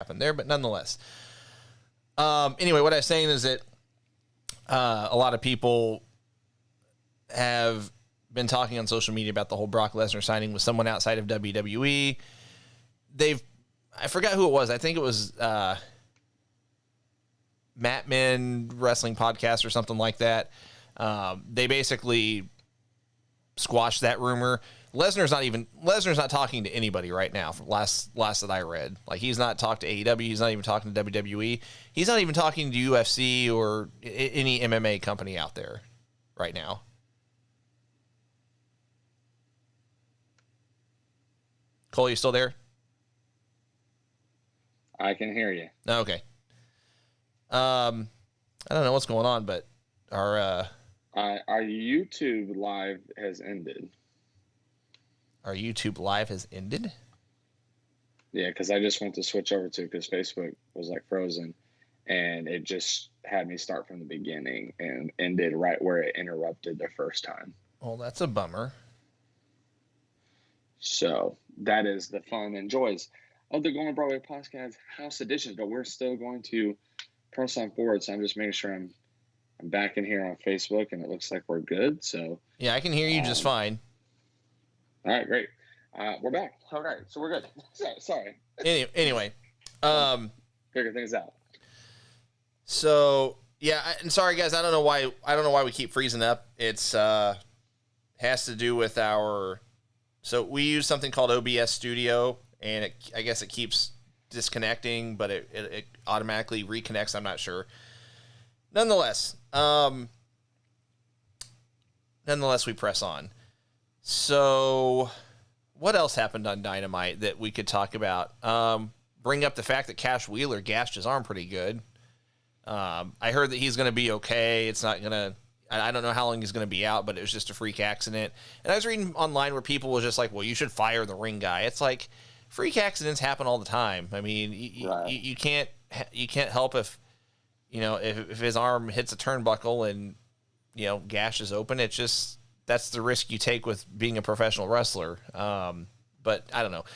happened there, but nonetheless. Anyway, what I was saying is that a lot of people have been talking on social media about the whole Brock Lesnar signing with someone outside of WWE. I forgot who it was. I think it was Matt Men Wrestling Podcast or something like that. They basically squashed that rumor. Lesnar's not talking to anybody right now. From last that I read, like he's not talked to AEW. He's not even talking to WWE. He's not even talking to UFC or any MMA company out there right now. Cole, you still there? I can hear you. Okay. I don't know what's going on, but our YouTube live has ended. Our YouTube live has ended? Yeah, because I just went to switch over to because Facebook was like frozen, and it just had me start from the beginning and ended right where it interrupted the first time. Well, that's a bummer. So that is the fun and joys of the Going Broadway Podcast House Edition, but we're still going to press on forward. So I'm just making sure I'm back in here on Facebook, and it looks like we're good. So yeah, I can hear you just fine. All right, great. We're back. All right, so we're good. Sorry. Anyway, figure things out. So yeah, and sorry guys, I don't know why we keep freezing up. It's has to do with so we use something called OBS Studio, and I guess it keeps disconnecting, but it automatically reconnects. I'm not sure. Nonetheless, we press on. So, what else happened on Dynamite that we could talk about? Bring up the fact that Cash Wheeler gashed his arm pretty good. I heard that he's going to be okay. It's not going to... I don't know how long he's going to be out, but it was just a freak accident. And I was reading online where people were just like, well, you should fire the ring guy. It's like, freak accidents happen all the time. I mean, you can't help if his arm hits a turnbuckle and, gashes open. It's just, that's the risk you take with being a professional wrestler. But I don't know.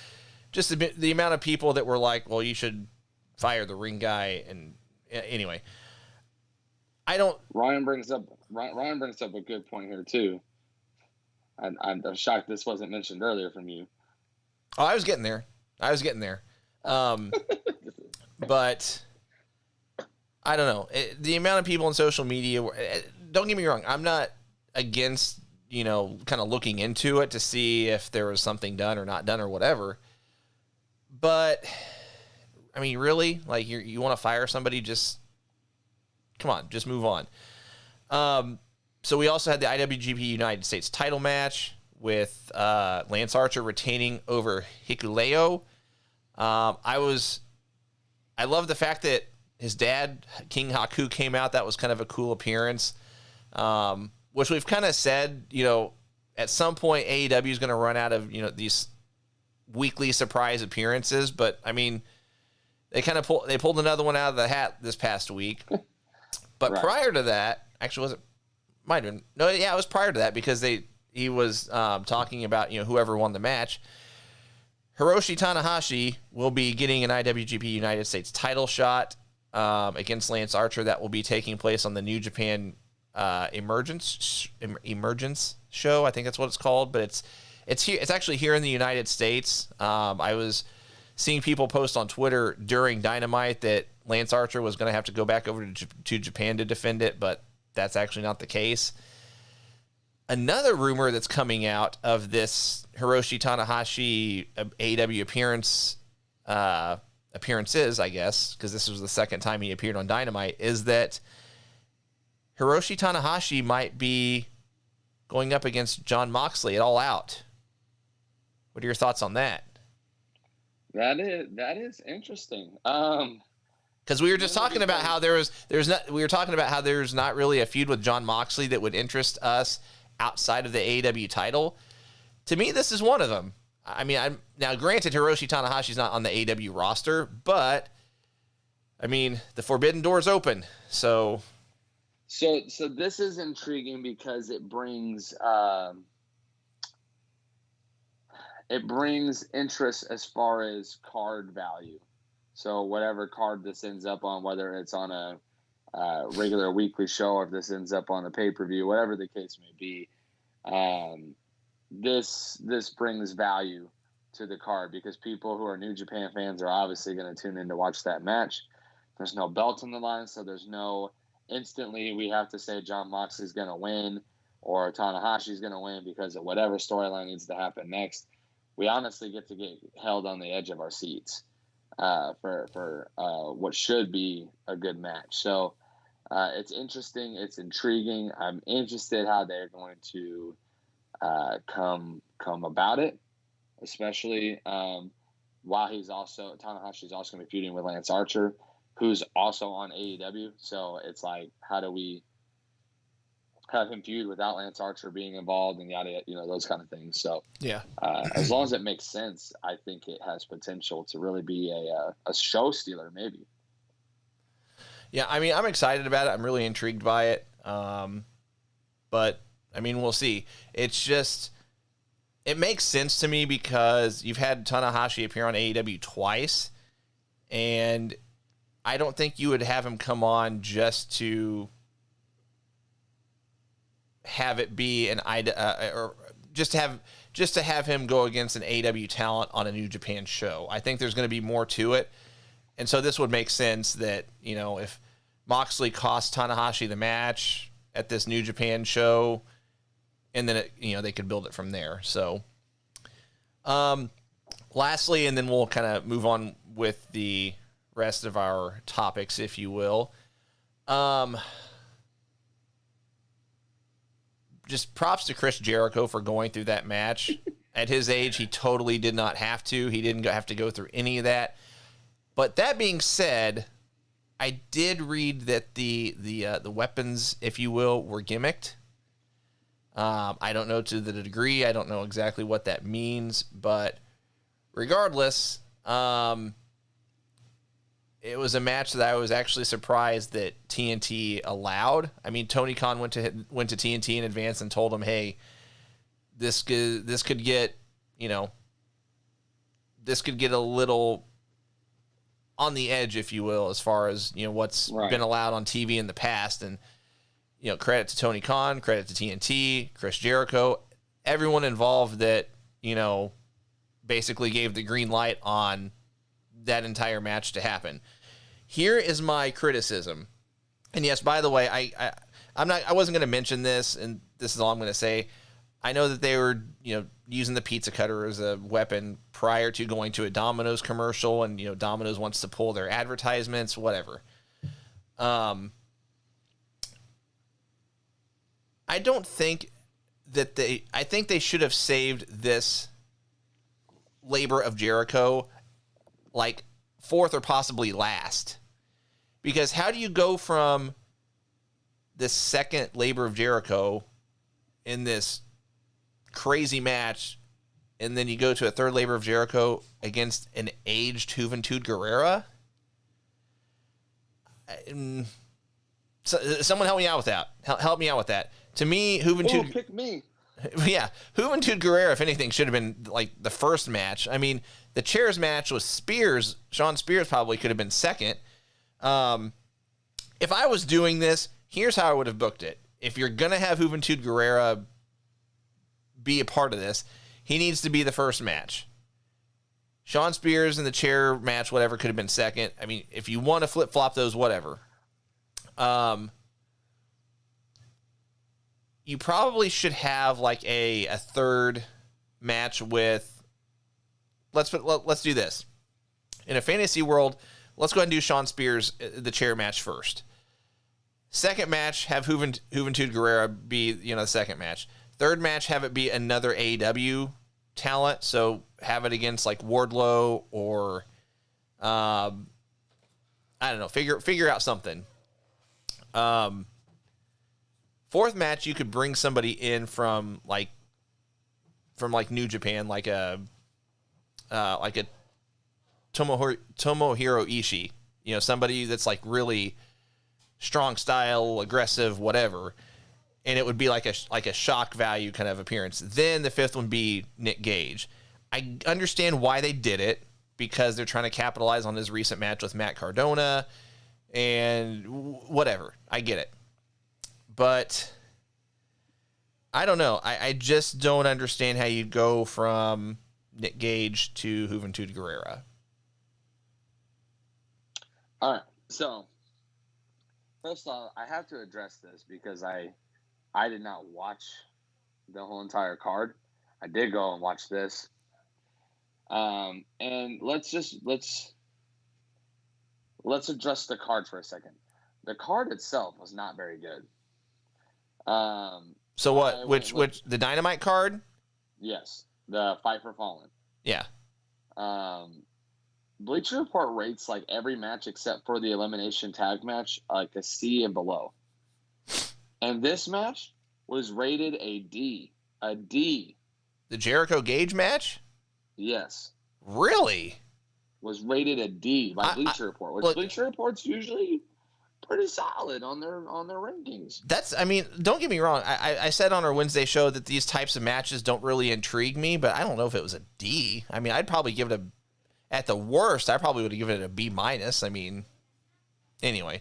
Just the amount of people that were like, well, you should fire the ring guy. And anyway, Ryan brings up a good point here too. I'm shocked this wasn't mentioned earlier from you. Oh, I was getting there. But I don't know. The amount of people on social media, don't get me wrong, I'm not against, kind of looking into it to see if there was something done or not done or whatever. But, I mean, really? Like, you want to fire somebody, come on, just move on. So we also had the IWGP United States title match with Lance Archer retaining over Hikuleo. I love the fact that his dad, King Haku, came out. That was kind of a cool appearance, which we've kind of said, at some point AEW is going to run out of, these weekly surprise appearances. But, I mean, they pulled another one out of the hat this past week. But prior to that, actually, might have been. No, yeah, it was prior to that because he was talking about, whoever won the match. Hiroshi Tanahashi will be getting an IWGP United States title shot against Lance Archer. That will be taking place on the New Japan Emergence show. I think that's what it's called, but it's here. It's actually here in the United States. I was seeing people post on Twitter during Dynamite that Lance Archer was going to have to go back over to Japan to defend it, but that's actually not the case. Another rumor that's coming out of this Hiroshi Tanahashi AEW appearances, I guess, because this was the second time he appeared on Dynamite, is that Hiroshi Tanahashi might be going up against Jon Moxley at All Out. What are your thoughts on that? That is interesting. Because we were just talking about how we were talking about how there's not really a feud with Jon Moxley that would interest us outside of the AEW title. To me, this is one of them. I mean, now granted, Hiroshi Tanahashi's not on the AEW roster, but I mean, the forbidden door's open. So this is intriguing because it brings interest as far as card value. So whatever card this ends up on, whether it's on a regular weekly show or if this ends up on the pay-per-view, whatever the case may be, this brings value to the card because people who are New Japan fans are obviously going to tune in to watch that match. There's no belt on the line, so there's no instantly we have to say Jon Moxley's going to win or Tanahashi's going to win because of whatever storyline needs to happen next. We honestly get to get held on the edge of our seats for what should be a good match. So it's interesting. It's intriguing. I'm interested how they're going to come about it, especially while Tanahashi's also going to be feuding with Lance Archer, who's also on AEW. So it's like, how do we have him feud without Lance Archer being involved and yada, those kind of things. So yeah, as long as it makes sense, I think it has potential to really be a show stealer, maybe. Yeah, I mean, I'm excited about it. I'm really intrigued by it. But I mean, we'll see. It's just, it makes sense to me because you've had Tanahashi appear on AEW twice, and I don't think you would have him come on just to have it be or just to have him go against an AEW talent on a New Japan show. I think there's going to be more to it, and so this would make sense that if Moxley cost Tanahashi the match at this New Japan show, and then they could build it from there. So, lastly, and then we'll kind of move on with the rest of our topics, if you will. Just props to Chris Jericho for going through that match. At his age, he totally did not have to. He didn't have to go through any of that. But that being said, I did read that the weapons, if you will, were gimmicked. I don't know to the degree. I don't know exactly what that means. But regardless, it was a match that I was actually surprised that TNT allowed. I mean, Tony Khan went to TNT in advance and told him, "Hey, this could get a little on the edge, if you will, as far as what's been allowed on TV in the past." And credit to Tony Khan, credit to TNT, Chris Jericho, everyone involved that basically gave the green light on that entire match to happen. Here is my criticism. And yes, by the way, I wasn't going to mention this, and this is all I'm going to say. I know that they were, using the pizza cutter as a weapon prior to going to a Domino's commercial, and Domino's wants to pull their advertisements, whatever. I don't think that I think they should have saved this labor of Jericho like fourth or possibly last. Because how do you go from the second labor of Jericho in this crazy match, and then you go to a third labor of Jericho against an aged Juventud Guerrera? Someone help me out with that. Help me out with that. To me, Juventud... pick me. Yeah, Juventud Guerrera, if anything, should have been like the first match. I mean, the chairs match with Spears, Sean Spears probably could have been second. If I was doing this, here's how I would have booked it. If you're going to have Juventud Guerrera be a part of this, he needs to be the first match. Sean Spears in the chair match, whatever, could have been second. I mean, if you want to flip-flop those, whatever. You probably should have like a third match with. Let's do this. In a fantasy world, let's go ahead and do Sean Spears the chair match first. Second match, have Juventud Guerrera be the second match. Third match, have it be another AEW talent. So have it against like Wardlow or I don't know. Figure out something. Fourth match, you could bring somebody in from New Japan, like a Tomohiro Ishii, somebody that's like really strong style, aggressive, whatever, and it would be like a shock value kind of appearance. Then the fifth one would be Nick Gage. I understand why they did it. because they're trying to capitalize on his recent match with Matt Cardona and whatever. I get it. But I don't know. I just don't understand how you go from Nick Gage to Juventud Guerrera. All right. So, first off, I have to address this because I did not watch the whole entire card. I did go and watch this. And let's address the card for a second. The card itself was not very good. So what? Which the Dynamite card? Yes, the Fight for Fallen. Yeah. Bleacher Report rates like every match except for the elimination tag match like a C and below. And this match was rated a D. A D. The Jericho Gage match? Yes. Really? Was rated a D by Bleacher Report, which Bleacher Report's usually pretty solid on their rankings. Don't get me wrong. I said on our Wednesday show that these types of matches don't really intrigue me, but I don't know if it was a D. I mean, I'd probably give it at the worst, I probably would have given it a B minus. I mean, anyway.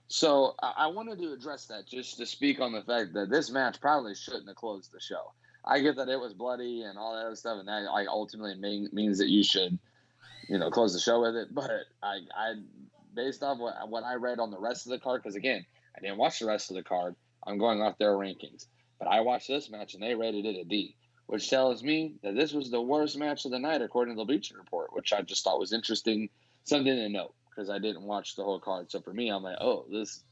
So I wanted to address that just to speak on the fact that this match probably shouldn't have closed the show. I get that it was bloody and all that other stuff, and that ultimately means that you should, close the show with it. But I based off what I read on the rest of the card, because again, I didn't watch the rest of the card. I'm going off their rankings. But I watched this match, and they rated it a D, which tells me that this was the worst match of the night, according to the Bleacher Report, which I just thought was interesting, something to note, because I didn't watch the whole card. So for me, I'm like, oh,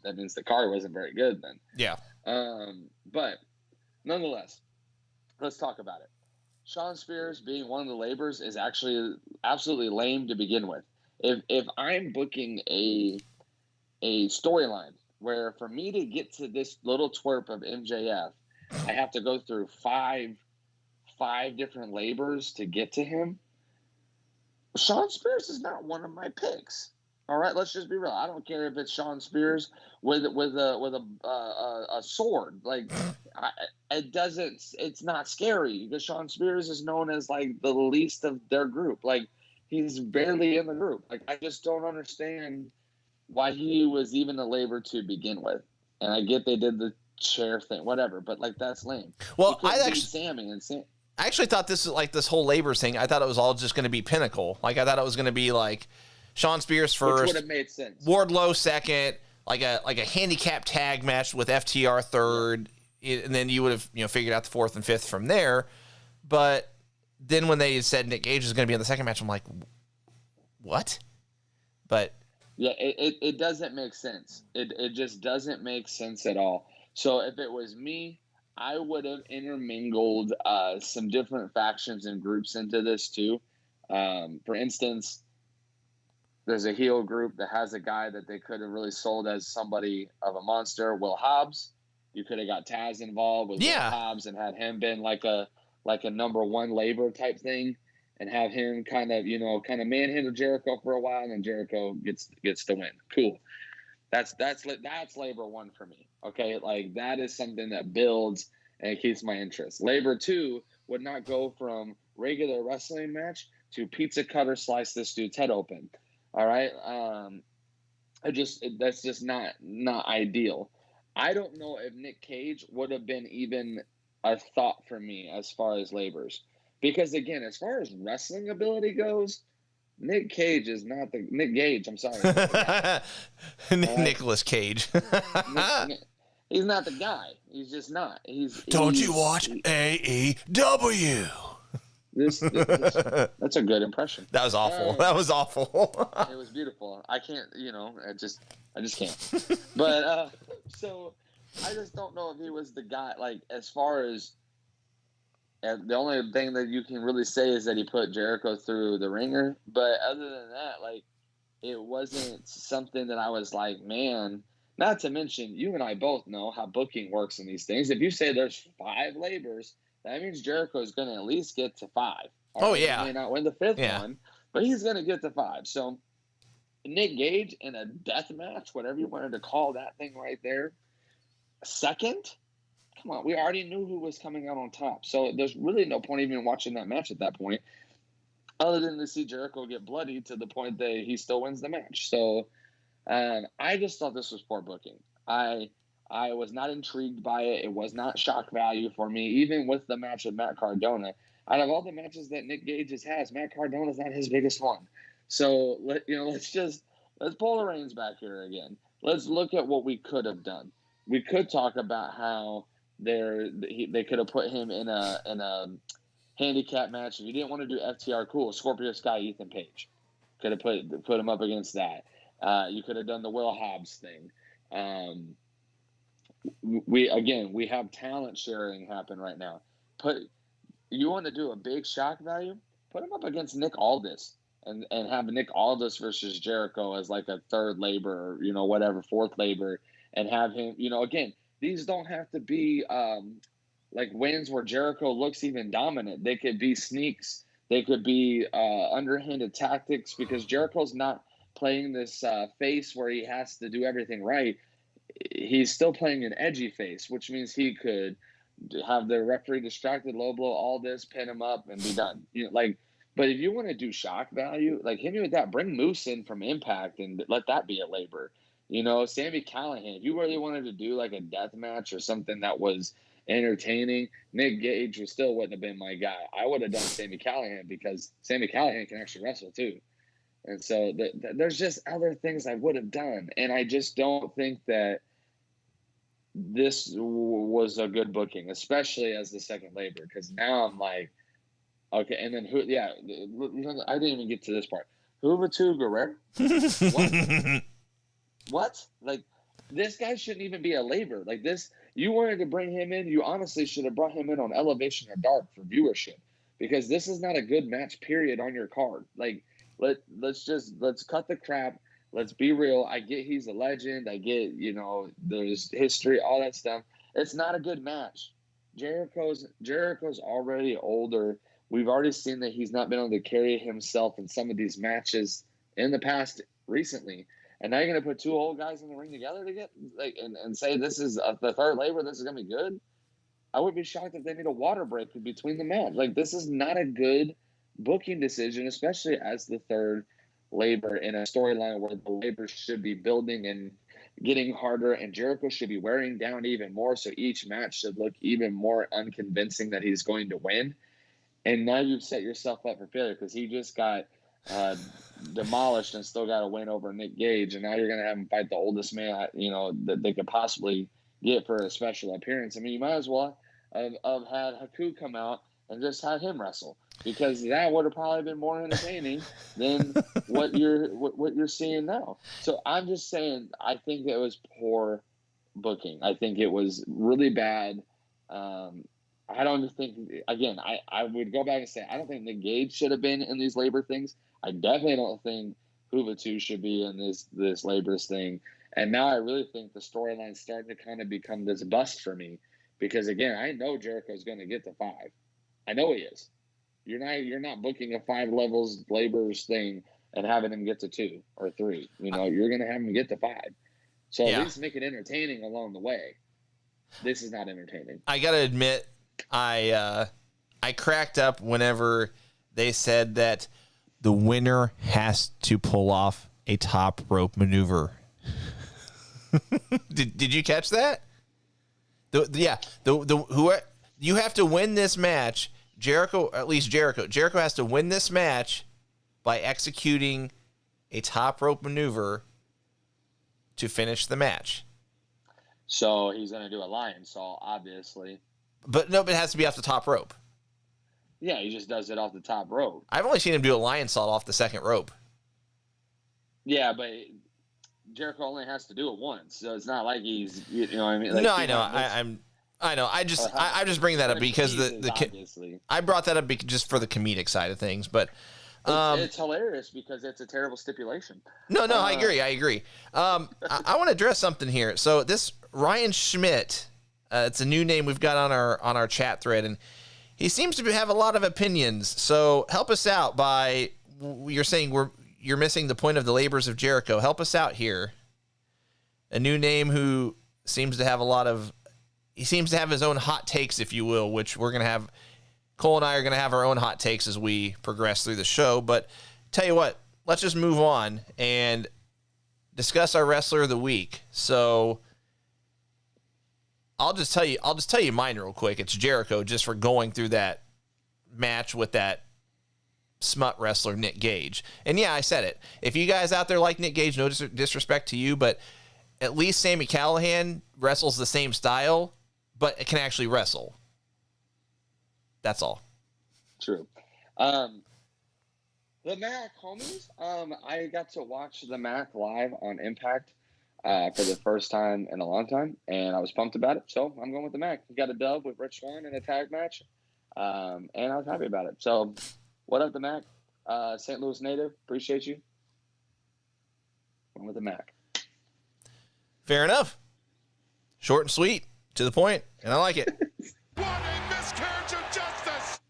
that means the card wasn't very good then. Yeah. But nonetheless, let's talk about it. Shawn Spears being one of the labors is actually absolutely lame to begin with. If I'm booking a storyline where for me to get to this little twerp of MJF, I have to go through five different labors to get to him, Shawn Spears is not one of my picks. All right, let's just be real. I don't care if it's Shawn Spears with a sword. Like, it's not scary because Shawn Spears is known as like the least of their group. Like, he's barely in the group. Like, I just don't understand why he was even a labor to begin with. And I get they did the chair thing, whatever, but like that's lame. Well, I actually thought this was like this whole labor thing. I thought it was all just going to be Pinnacle. Like, I thought it was going to be like Shawn Spears first, which would have made sense. Wardlow second, like a handicap tag match with FTR third, and then you would have figured out the fourth and fifth from there. But then when they said Nick Gage is going to be in the second match, I'm like, what? But yeah, it doesn't make sense. It just doesn't make sense at all. So if it was me, I would have intermingled some different factions and groups into this too. For instance, there's a heel group that has a guy that they could have really sold as somebody of a monster, Will Hobbs. You could have got Taz involved with Will Hobbs and had him been like a number one labor type thing, and have him kind of manhandle Jericho for a while, and then Jericho gets the win. Cool. That's labor one for me. Okay, like that is something that builds and keeps my interest. Labor two would not go from regular wrestling match to pizza cutter slice this dude's head open. All right, that's just not ideal. I don't know if Nick Cage would have been even a thought for me as far as labors, because again, as far as wrestling ability goes, Nick Gage. I'm sorry, Nicolas Cage. He's not the guy. He's just not. Don't you watch AEW? That's a good impression. That was awful. That was awful. It was beautiful. I can't. I just can't. But so I just don't know if he was the guy. Like, as far as the only thing that you can really say is that he put Jericho through the ringer. But other than that, like, it wasn't something that I was like, man. Not to mention, you and I both know how booking works in these things. If you say there's 5 labors, that means Jericho is going to at least get to 5. Yeah. He may not win the 5th one, but he's going to get to 5. So Nick Gage in a death match, whatever you wanted to call that thing right there, second? Come on, we already knew who was coming out on top. So there's really no point even watching that match at that point. other than to see Jericho get bloody to the point that he still wins the match. So I just thought this was poor booking. I was not intrigued by it. It was not shock value for me, even with the match with Matt Cardona. Out of all the matches that Nick Gage has, Matt Cardona's not his biggest one. So let's pull the reins back here again. Let's look at what we could have done. We could talk about how they could have put him in a handicap match. If you didn't want to do FTR, cool. Scorpio Sky, Ethan Page, could have put him up against that. You could have done the Will Hobbs thing. We have talent sharing happen right now. You want to do a big shock value? Put him up against Nick Aldis and have Nick Aldis versus Jericho as like a third labor or, whatever, fourth labor, and have him, again, these don't have to be like wins where Jericho looks even dominant. They could be sneaks. They could be underhanded tactics, because Jericho's not playing this face where he has to do everything right. He's still playing an edgy face, which means he could have the referee distracted, low blow, all this, pin him up, and be done. But if you want to do shock value, like, hit me with that. Bring Moose in from Impact and let that be a labor. Sami Callihan, if you really wanted to do like a death match or something that was entertaining, Nick Gage still wouldn't have been my guy. I would have done Sami Callihan, because Sami Callihan can actually wrestle too. And so there's just other things I would have done. And I just don't think that this was a good booking, especially as the second labor, because now I'm like, okay. And then I didn't even get to this part. Juventud Guerrero? What? What? Like, this guy shouldn't even be a labor. Like, this, you wanted to bring him in, you honestly should have brought him in on Elevation or Dark for viewership, because this is not a good match, period, on your card. Like, let's cut the crap. Let's be real. I get he's a legend. I get, there's history, all that stuff. It's not a good match. Jericho's already older. We've already seen that he's not been able to carry himself in some of these matches in the past recently. And now you're going to put two old guys in the ring together to get and say this is the third labor, this is going to be good? I would be shocked if they need a water break between the match. Like, this is not a good booking decision, especially as the third labor in a storyline where the labor should be building and getting harder, and Jericho should be wearing down even more, so each match should look even more unconvincing that he's going to win. And now you've set yourself up for failure, because he just got demolished and still got a win over Nick Gage, and now you're going to have him fight the oldest man that they could possibly get for a special appearance. I mean, you might as well have had Haku come out and just had him wrestle, because that would have probably been more entertaining than what you're seeing now. So I'm just saying, I think it was poor booking. I think it was really bad. I don't think, again, I would go back and say, I don't think Nick Gage should have been in these labor things. I definitely don't think Juventud should be in this labor's thing. And now I really think the storyline's starting to kind of become this bust for me, because, again, I know Jericho's going to get to 5. I know he is. You're not booking a 5 levels labor's thing and having him get to 2 or 3. You're going to have him get to 5. So at least make it entertaining along the way. This is not entertaining. I got to admit, I cracked up whenever they said that the winner has to pull off a top rope maneuver. Did you catch that? You have to win this match. Jericho has to win this match by executing a top rope maneuver to finish the match. So he's going to do a lion saw, obviously. But it has to be off the top rope. Yeah, he just does it off the top rope. I've only seen him do a lion saw off the second rope. Yeah, but Jericho only has to do it once, so it's not like he's, you know what I mean? Like, no, I know. I know. I'm just bringing that up because I brought that up just for the comedic side of things, but it's hilarious because it's a terrible stipulation. No, I agree. I want to address something here. So this Ryan Schmidt, it's a new name we've got on our chat thread, and he seems to have a lot of opinions. So help us out by you're saying you're missing the point of the labors of Jericho. Help us out here. A new name who seems to have his own hot takes, if you will, which we're going to have Cole and I are going to have our own hot takes as we progress through the show. But tell you what, let's just move on and discuss our wrestler of the week. So I'll just tell you mine real quick. It's Jericho, just for going through that match with that smut wrestler Nick Gage. And yeah, I said it. If you guys out there like Nick Gage, no disrespect to you, but at least Sami Callihan wrestles the same style, but it can actually wrestle. That's all. True. The Mac homies, I got to watch the Mac live on Impact for the first time in a long time, and I was pumped about it. So I'm going with the Mac. He got a dub with Rich Swann in a tag match, and I was happy about it. So what up, the Mac? St. Louis native, appreciate you. Going with the Mac. Fair enough. Short and sweet, to the point, and I like it. What a miscarriage of justice!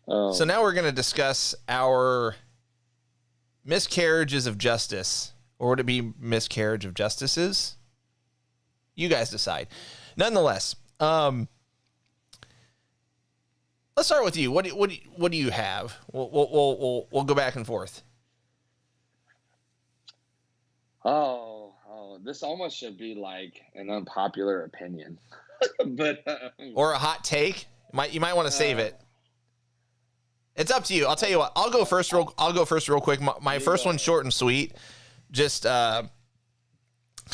So now we're going to discuss our miscarriages of justice. Or would it be miscarriage of justices? You guys decide. Nonetheless, let's start with you. What do you have? We'll go back and forth. Oh, this almost should be like an unpopular opinion, but or a hot take. You might want to save it. It's up to you. I'll tell you what. I'll go first real quick. My first one's short and sweet. Just kind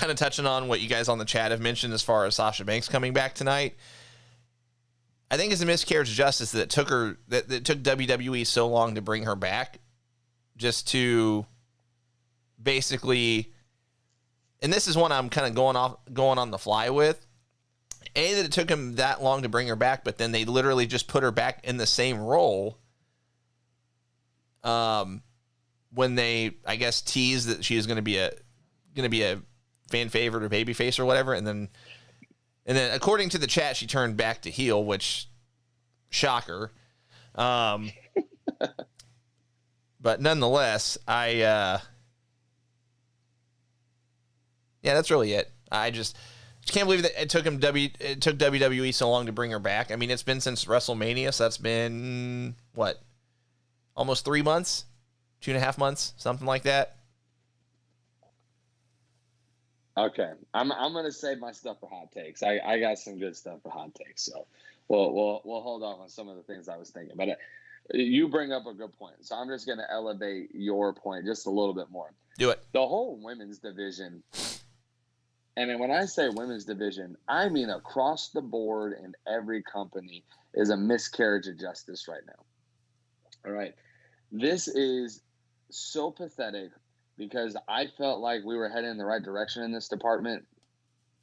of touching on what you guys on the chat have mentioned as far as Sasha Banks coming back tonight. I think it's a miscarriage of justice that took WWE so long to bring her back, just to basically. And this is one I'm kind of going on the fly with. A, that it took him that long to bring her back, but then they literally just put her back in the same role. When they, I guess, teased that she was going to be a fan favorite or babyface or whatever, and then according to the chat, she turned back to heel, which shocker. But nonetheless, yeah, that's really it. I just can't believe that it took WWE so long to bring her back. I mean, it's been since WrestleMania, so that's been what? Almost 3 months, 2.5 months, something like that. Okay, I'm gonna save my stuff for hot takes. I got some good stuff for hot takes, so we'll hold off on some of the things I was thinking. But you bring up a good point, so I'm just gonna elevate your point just a little bit more. Do it. The whole women's division, and then when I say women's division, I mean across the board in every company is a miscarriage of justice right now. All right. This is so pathetic because I felt like we were heading in the right direction in this department,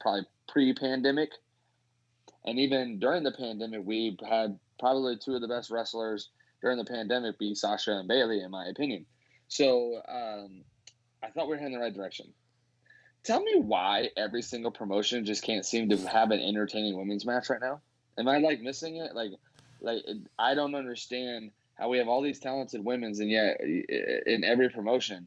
probably pre-pandemic. And even during the pandemic, we had probably two of the best wrestlers during the pandemic be Sasha and Bayley, in my opinion. So I thought we were heading in the right direction. Tell me why every single promotion just can't seem to have an entertaining women's match right now. Am I missing it? Like I don't understand how we have all these talented women's and yet in every promotion,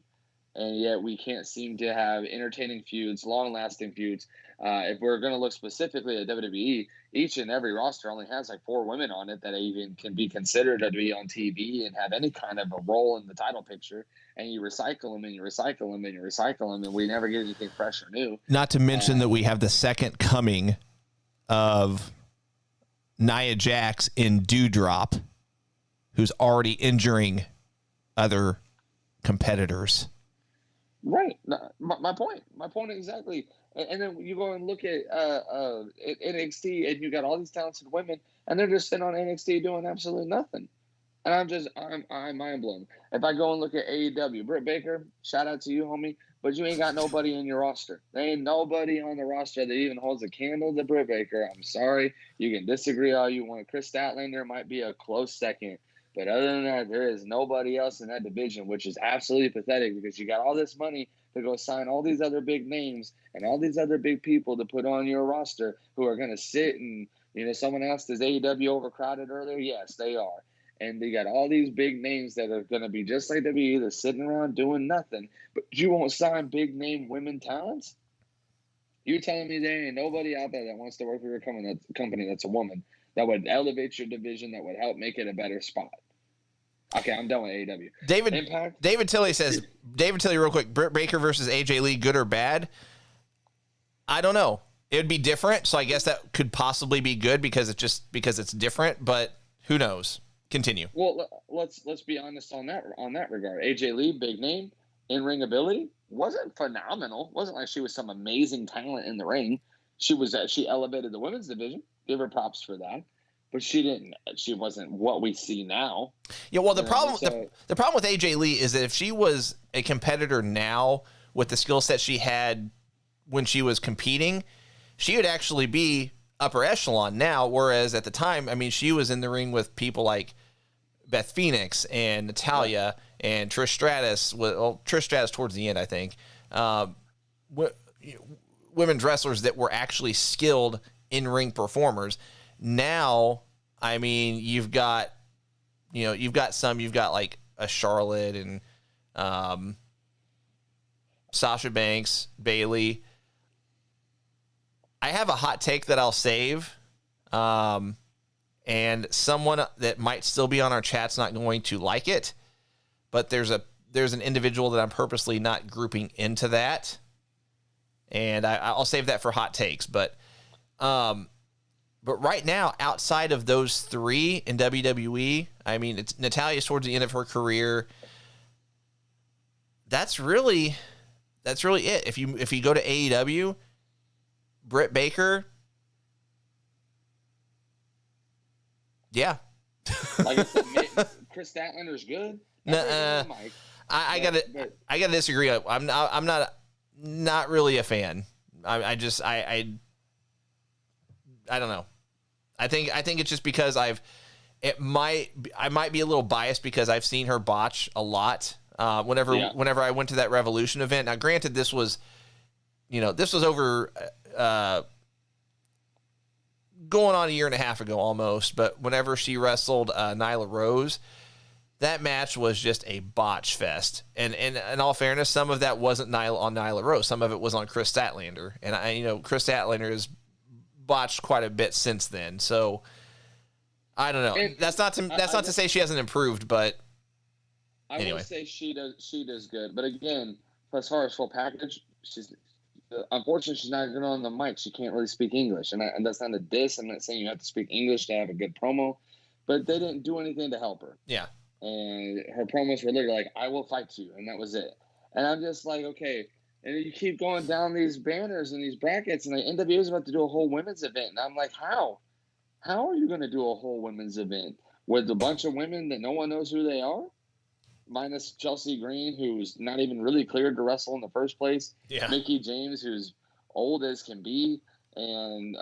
and yet we can't seem to have entertaining feuds, long-lasting feuds. If we're going to look specifically at WWE, each and every roster only has 4 women on it that even can be considered to be on TV and have any kind of a role in the title picture. And you recycle them and you recycle them and you recycle them, and we never get anything fresh or new. Not to mention that we have the second coming of Nia Jax in Dewdrop, who's already injuring other competitors. Right. My point exactly. And then you go and look at NXT, and you got all these talented women, and they're just sitting on NXT doing absolutely nothing. And I'm mind blown. If I go and look at AEW, Britt Baker, shout out to you, homie, but you ain't got nobody in your roster. There ain't nobody on the roster that even holds a candle to Britt Baker. I'm sorry. You can disagree all you want. Chris Statlander might be a close second. But other than that, there is nobody else in that division, which is absolutely pathetic because you got all this money to go sign all these other big names and all these other big people to put on your roster who are going to sit and, someone asked, is AEW overcrowded earlier? Yes, they are. And they got all these big names that are going to be just like WWE, that's sitting around doing nothing. But you won't sign big name women talents? You telling me there ain't nobody out there that wants to work for your company that's a woman that would elevate your division, that would help make it a better spot. Okay, I'm done with AEW. Impact. David Tilley says, real quick, Britt Baker versus AJ Lee, good or bad? I don't know. It would be different, so I guess that could possibly be good because it's different, but who knows? Continue. Well, let's be honest on that regard. AJ Lee, big name, in-ring ability, wasn't phenomenal. Wasn't like she was some amazing talent in the ring. She elevated the women's division. Give her props for that. But she wasn't what we see now. Yeah, well, the problem with AJ Lee is that if she was a competitor now with the skill set she had when she was competing, she would actually be upper echelon now, whereas at the time, I mean, she was in the ring with people like Beth Phoenix and Natalya and Trish Stratus. Well, Trish Stratus towards the end, I think. Women's wrestlers that were actually skilled in-ring performers. Now, I mean, you've got like a Charlotte and Sasha Banks, Bayley. I have a hot take that I'll save. And someone that might still be on our chat's not going to like it, but there's an individual that I'm purposely not grouping into that. And I'll save that for hot takes, but right now, outside of those three in WWE, I mean, it's Natalya's towards the end of her career. That's really it. If you go to AEW, Britt Baker, yeah. Like I said, Chris Statlander's good. I gotta disagree. I'm not really a fan. I don't know. I think it's just because I might be a little biased because I've seen her botch a lot. Whenever I went to that Revolution event. Now, granted, this was over going on a year and a half ago almost. But whenever she wrestled Nyla Rose, that match was just a botch fest. And in all fairness, some of that wasn't Nyla Rose. Some of it was on Chris Statlander. And Chris Statlander has botched quite a bit since then. So I don't know. And that's not to say she hasn't improved, but anyway. I would say she does good. But again, as far as full package, unfortunately she's not good on the mic. She can't really speak English, and that's not a diss. I'm not saying you have to speak English to have a good promo, but they didn't do anything to help her. Yeah. And her promos were literally like, "I will fight you," and that was it. And I'm just like, okay. And you keep going down these banners and these brackets, and the NWA is about to do a whole women's event. And I'm like, how? How are you going to do a whole women's event with a bunch of women that no one knows who they are? Minus Chelsea Green, who's not even really cleared to wrestle in the first place. Yeah. Mickie James, who's old as can be. And,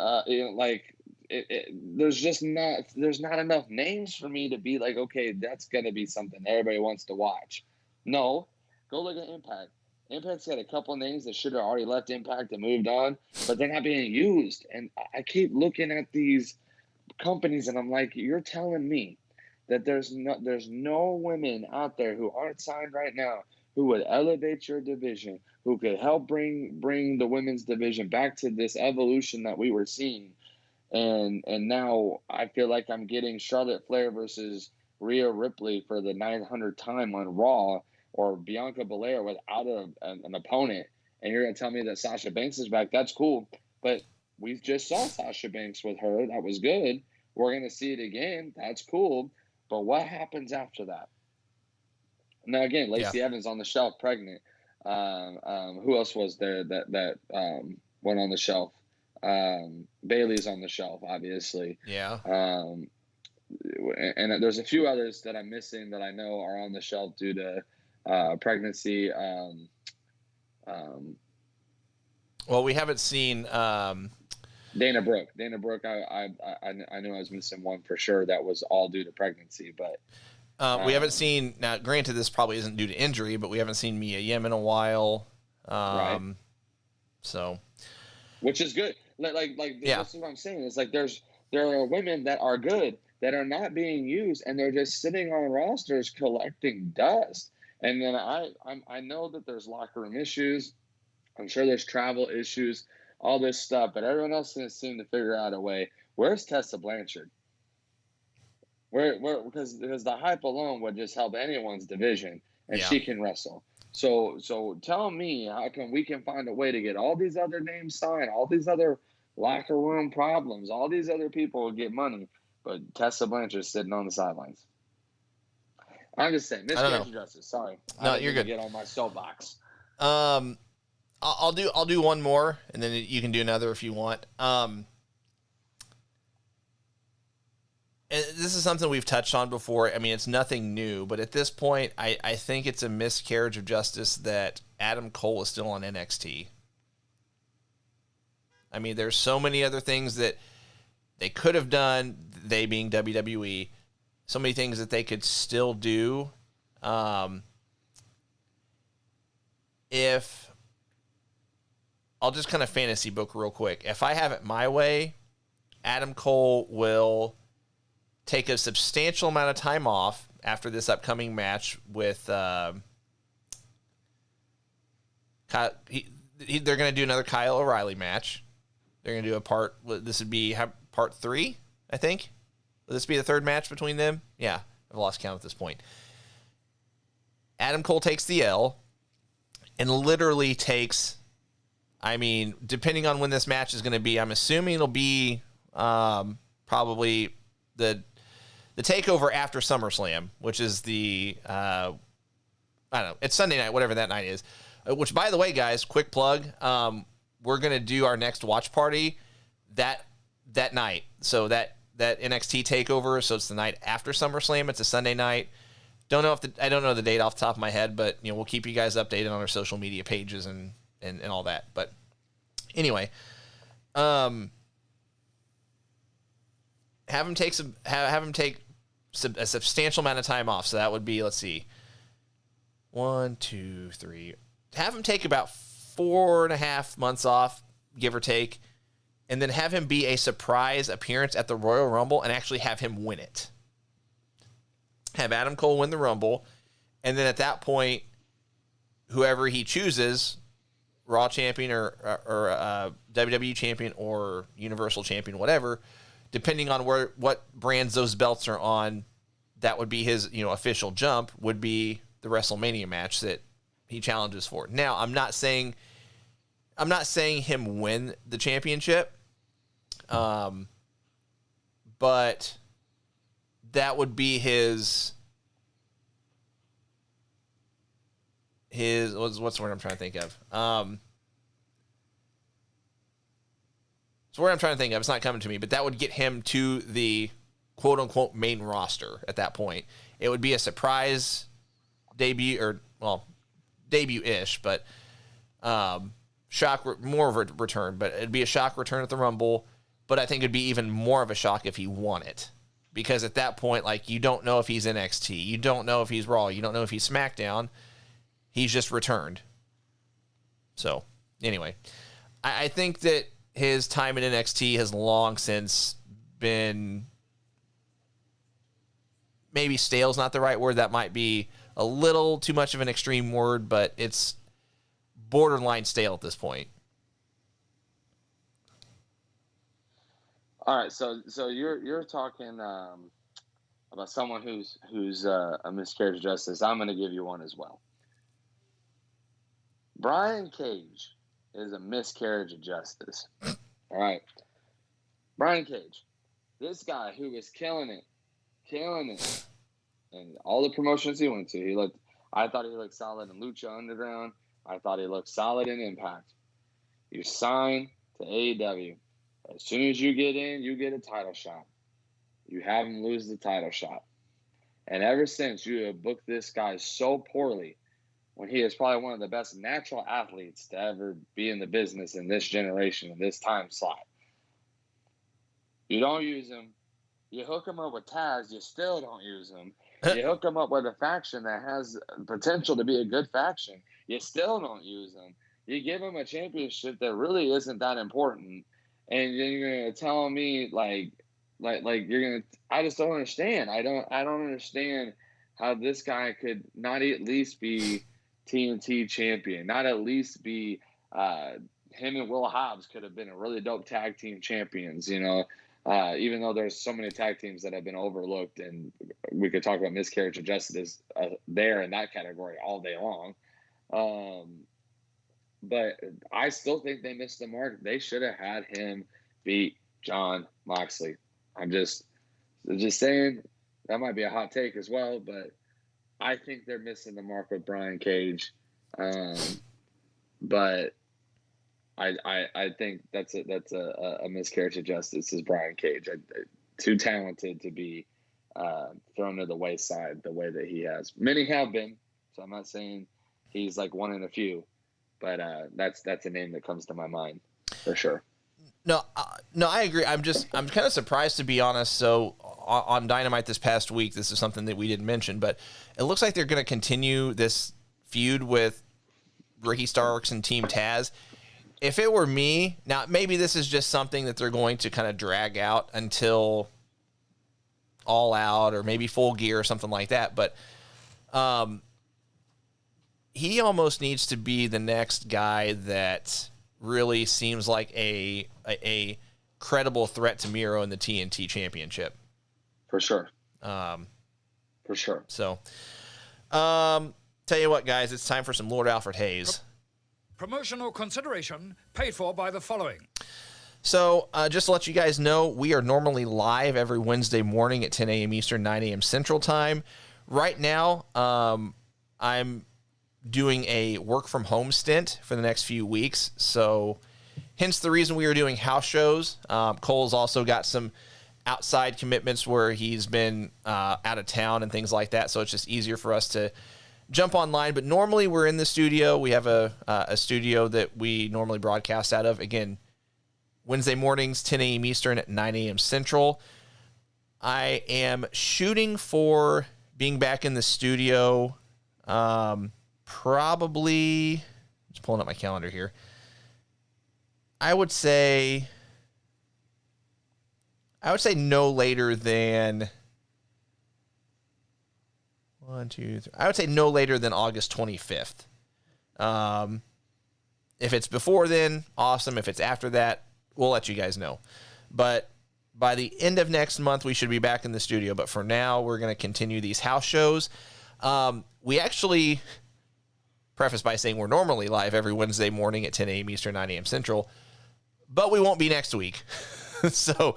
there's not enough names for me to be like, okay, that's going to be something everybody wants to watch. No, go look at Impact. Impact's got a couple names that should have already left Impact and moved on, but they're not being used. And I keep looking at these companies, and I'm like, you're telling me that there's no women out there who aren't signed right now who would elevate your division, who could help bring the women's division back to this evolution that we were seeing. And now I feel like I'm getting Charlotte Flair versus Rhea Ripley for the 900th time on Raw, or Bianca Belair without an opponent, and you're going to tell me that Sasha Banks is back. That's cool, but we just saw Sasha Banks with her. That was good. We're going to see it again. That's cool, but what happens after that? Now, again, Lacey Evans on the shelf, pregnant. Who else was there that went on the shelf? Bailey's on the shelf, obviously. Yeah. And there's a few others that I'm missing that I know are on the shelf due to pregnancy. Well, we haven't seen Dana Brooke. I knew I was missing one for sure. That was all due to pregnancy, but we haven't seen. Now, granted, this probably isn't due to injury, but we haven't seen Mia Yim in a while. Right. So, which is good. This is what I'm saying. It's like there are women that are good that are not being used, and they're just sitting on rosters collecting dust. And then I know that there's locker room issues. I'm sure there's travel issues, all this stuff, but everyone else is going to seem to figure out a way. Where's Tessa Blanchard? Because the hype alone would just help anyone's division, and Yeah. she can wrestle. So tell me, how can we find a way to get all these other names signed, all these other locker room problems, all these other people will get money, but Tessa Blanchard's sitting on the sidelines. I'm just saying, miscarriage of justice. Sorry, No, I didn't you're mean to good. get on my soapbox. I'll do one more, and then you can do another if you want. And this is something we've touched on before. I mean, it's nothing new, but at this point, I think it's a miscarriage of justice that Adam Cole is still on NXT. I mean, there's so many other things that they could have done, they being WWE, so many things that they could still do. If I'll just kind of fantasy book real quick. If I have it my way, Adam Cole will take a substantial amount of time off after this upcoming match with they're going to do another Kyle O'Reilly match. They're going to do this would be part 3, I think. Will this be the third match between them? Yeah, I've lost count at this point. Adam Cole takes the L and literally takes, I mean, depending on when this match is going to be, I'm assuming it'll be probably the takeover after SummerSlam, which is the, I don't know, it's Sunday night, whatever that night is. Which, by the way, guys, quick plug, we're going to do our next watch party that night. So that NXT takeover, so it's the night after SummerSlam. It's a Sunday night. I don't know the date off the top of my head, but we'll keep you guys updated on our social media pages and all that. But anyway, have him take a substantial amount of time off. So that would be, let's see, 1, 2, 3. Have him take about 4.5 months off, give or take, and then have him be a surprise appearance at the Royal Rumble and actually have him win it. Have Adam Cole win the Rumble, and then at that point, whoever he chooses, Raw champion or WWE champion or Universal champion, whatever, depending on what brands those belts are on, that would be his official jump, would be the WrestleMania match that he challenges for. Now, I'm not saying him win the championship, but that would be his what's the word I'm trying to think of? It's the word I'm trying to think of. It's not coming to me, but that would get him to the quote unquote main roster at that point. It would be a surprise debut, debut-ish, but more of a return, but it'd be a shock return at the Rumble. But I think it'd be even more of a shock if he won it, because at that point, you don't know if he's NXT, you don't know if he's Raw, you don't know if he's SmackDown. He's just returned. So anyway, I think that his time in NXT has long since been, maybe stale's not the right word. That might be a little too much of an extreme word, but it's borderline stale at this point. All right, so you're talking about someone who's a miscarriage of justice. I'm going to give you one as well. Brian Cage is a miscarriage of justice. All right, Brian Cage, this guy who was killing it, and all the promotions he went to, I thought he looked solid in Lucha Underground. I thought he looked solid in Impact. You sign to AEW. As soon as you get in, you get a title shot. You have him lose the title shot. And ever since, you have booked this guy so poorly, when he is probably one of the best natural athletes to ever be in the business in this generation, in this time slot. You don't use him. You hook him up with Taz, you still don't use him. You hook him up with a faction that has potential to be a good faction, you still don't use him. You give him a championship that really isn't that important, and you're gonna tell me like you're gonna. I just don't understand. I don't understand how this guy could not at least be TNT champion, not at least be him and Will Hobbs could have been a really dope tag team champions. Even though there's so many tag teams that have been overlooked, and we could talk about Miscarriage of Justice there in that category all day long. But I still think they missed the mark. They should have had him beat Jon Moxley. I'm just saying, that might be a hot take as well, but I think they're missing the mark with Brian Cage. But I think that's a miscarriage of justice is Brian Cage. Too talented to be thrown to the wayside the way that he has. Many have been, so I'm not saying he's like one in a few, but that's a name that comes to my mind for sure. No, I agree. I'm kind of surprised, to be honest. So on Dynamite this past week, this is something that we didn't mention, but it looks like they're going to continue this feud with Ricky Starks and Team Taz. If it were me, now maybe this is just something that they're going to kind of drag out until All Out or maybe Full Gear or something like that, but he almost needs to be the next guy that really seems like a credible threat to Miro in the TNT Championship. For sure. For sure. So, tell you what, guys, it's time for some Lord Alfred Hayes. Promotional consideration paid for by the following. So, just to let you guys know, we are normally live every Wednesday morning at 10 a.m. Eastern, 9 a.m. Central Time. Right now, I'm doing a work-from-home stint for the next few weeks, so hence the reason we are doing house shows. Cole's also got some outside commitments where he's been out of town and things like that, so it's just easier for us to jump online. But normally we're in the studio. We have a studio that we normally broadcast out of. Again, Wednesday mornings, 10 a.m. Eastern at 9 a.m. Central. I am shooting for being back in the studio probably, just pulling up my calendar here, I would say no later than I would say no later than August 25th. If it's before then, awesome. If it's after that, we'll let you guys know. But by the end of next month, we should be back in the studio. But for now, we're going to continue these house shows. We actually preface by saying we're normally live every Wednesday morning at 10 a.m. Eastern, 9 a.m. Central, but we won't be next week. So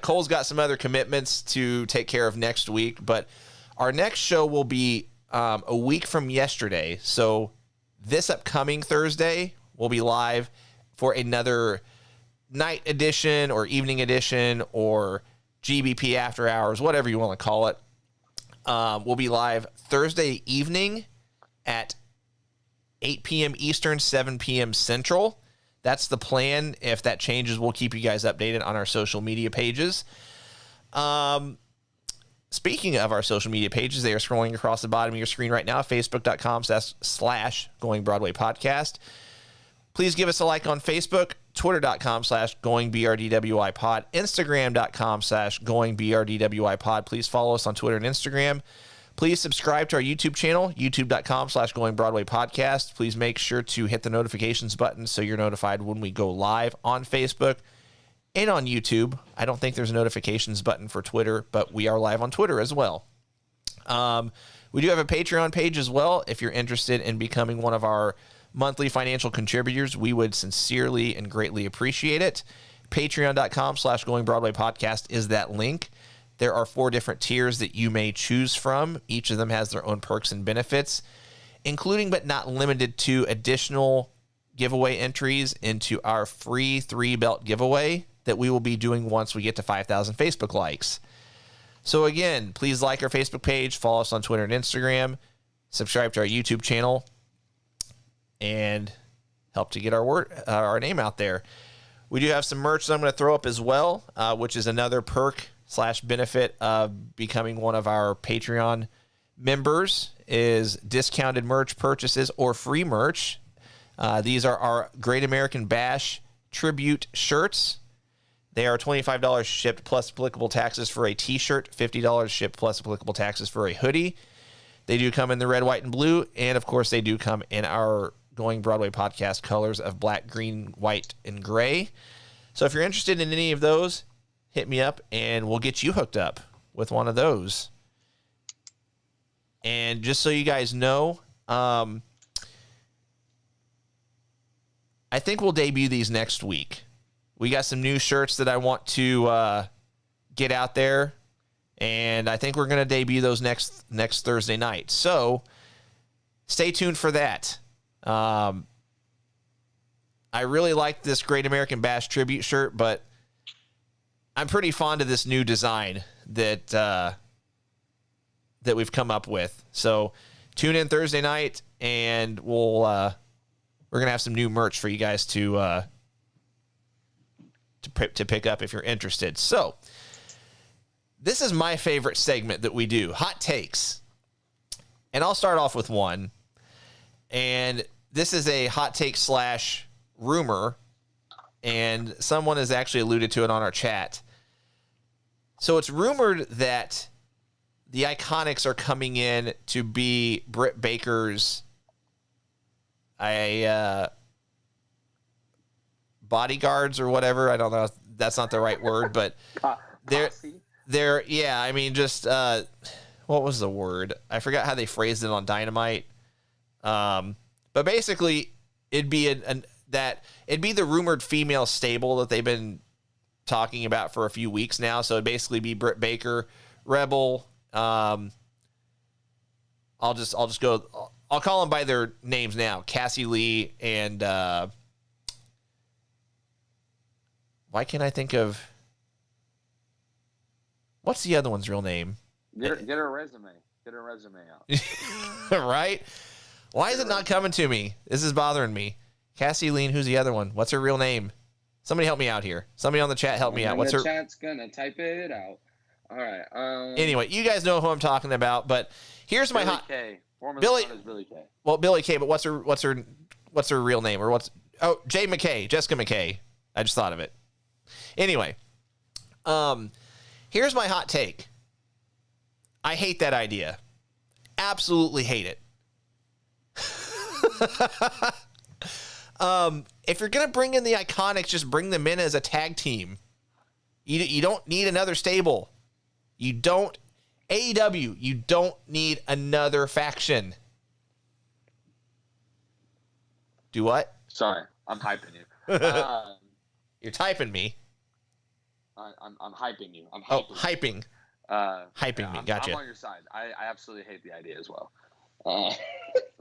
Cole's got some other commitments to take care of next week, but our next show will be a week from yesterday. So this upcoming Thursday, we'll be live for another night edition or evening edition or GBP after hours, whatever you want to call it. We'll be live Thursday evening at 8 p.m. Eastern, 7 p.m. Central. That's the plan. If that changes, we'll keep you guys updated on our social media pages. Speaking of our social media pages, they are scrolling across the bottom of your screen right now, facebook.com/Going Broadway Podcast. Please give us a like on Facebook, twitter.com/Going BRDWI Pod, Instagram.com/Going BRDWI Pod. Please follow us on Twitter and Instagram. Please subscribe to our YouTube channel, youtube.com/Going Broadway Podcast. Please make sure to hit the notifications button so you're notified when we go live on Facebook and on YouTube. I don't think there's a notifications button for Twitter, but we are live on Twitter as well. We do have a Patreon page as well. If you're interested in becoming one of our monthly financial contributors, we would sincerely and greatly appreciate it. Patreon.com/Going Broadway Podcast is that link. There are 4 different tiers that you may choose from. Each of them has their own perks and benefits, including but not limited to additional giveaway entries into our free 3-belt giveaway that we will be doing once we get to 5,000 Facebook likes. So again, please like our Facebook page, follow us on Twitter and Instagram, subscribe to our YouTube channel, and help to get our name out there. We do have some merch that I'm going to throw up as well, which is another perk/benefit of becoming one of our Patreon members, is discounted merch purchases or free merch. These are our Great American Bash tribute shirts. They are $25 shipped plus applicable taxes for a t-shirt, $50 shipped plus applicable taxes for a hoodie. They do come in the red, white, and blue, and of course they do come in our Going Broadway Podcast colors of black, green, white, and gray. So if you're interested in any of those, hit me up, and we'll get you hooked up with one of those. And just so you guys know, I think we'll debut these next week. We got some new shirts that I want to get out there, and I think we're going to debut those next Thursday night. So stay tuned for that. I really like this Great American Bash tribute shirt, but I'm pretty fond of this new design that we've come up with. So tune in Thursday night, and we're gonna have some new merch for you guys to pick up if you're interested. So this is my favorite segment that we do, hot takes, and I'll start off with one. And this is a hot take / rumor, and someone has actually alluded to it on our chat. So it's rumored that the Iconics are coming in to be Britt Baker's bodyguards or whatever. I don't know if that's not the right word, but they're yeah, I mean, just what was the word? I forgot how they phrased it on Dynamite. But basically it'd be it'd be the rumored female stable that they've been talking about for a few weeks now. So it'd basically be Britt Baker, Rebel. I'll call them by their names now. Cassie Lee and why can't I think of what's the other one's real name? Get her resume. Get her resume out. Right? Why is it not coming to me? This is bothering me. Cassie Lee, who's the other one? What's her real name? Somebody help me out here. Somebody on the chat help me out. What's her? Chat's gonna type it out. All right. Anyway, you guys know who I'm talking about, but here's my hot. K. Billy K. Well, Billy Kay, but what's her real name or what's? Oh, Jay McKay, Jessica McKay. I just thought of it. Anyway, here's my hot take. I hate that idea. Absolutely hate it. If you're gonna bring in the Iconics, just bring them in as a tag team. You don't need another stable. You don't AEW. You don't need another faction. Do what? Sorry, I'm hyping you. You're typing me. I'm hyping you. I'm hyping. Hyping me. Gotcha. I'm on your side. I absolutely hate the idea as well.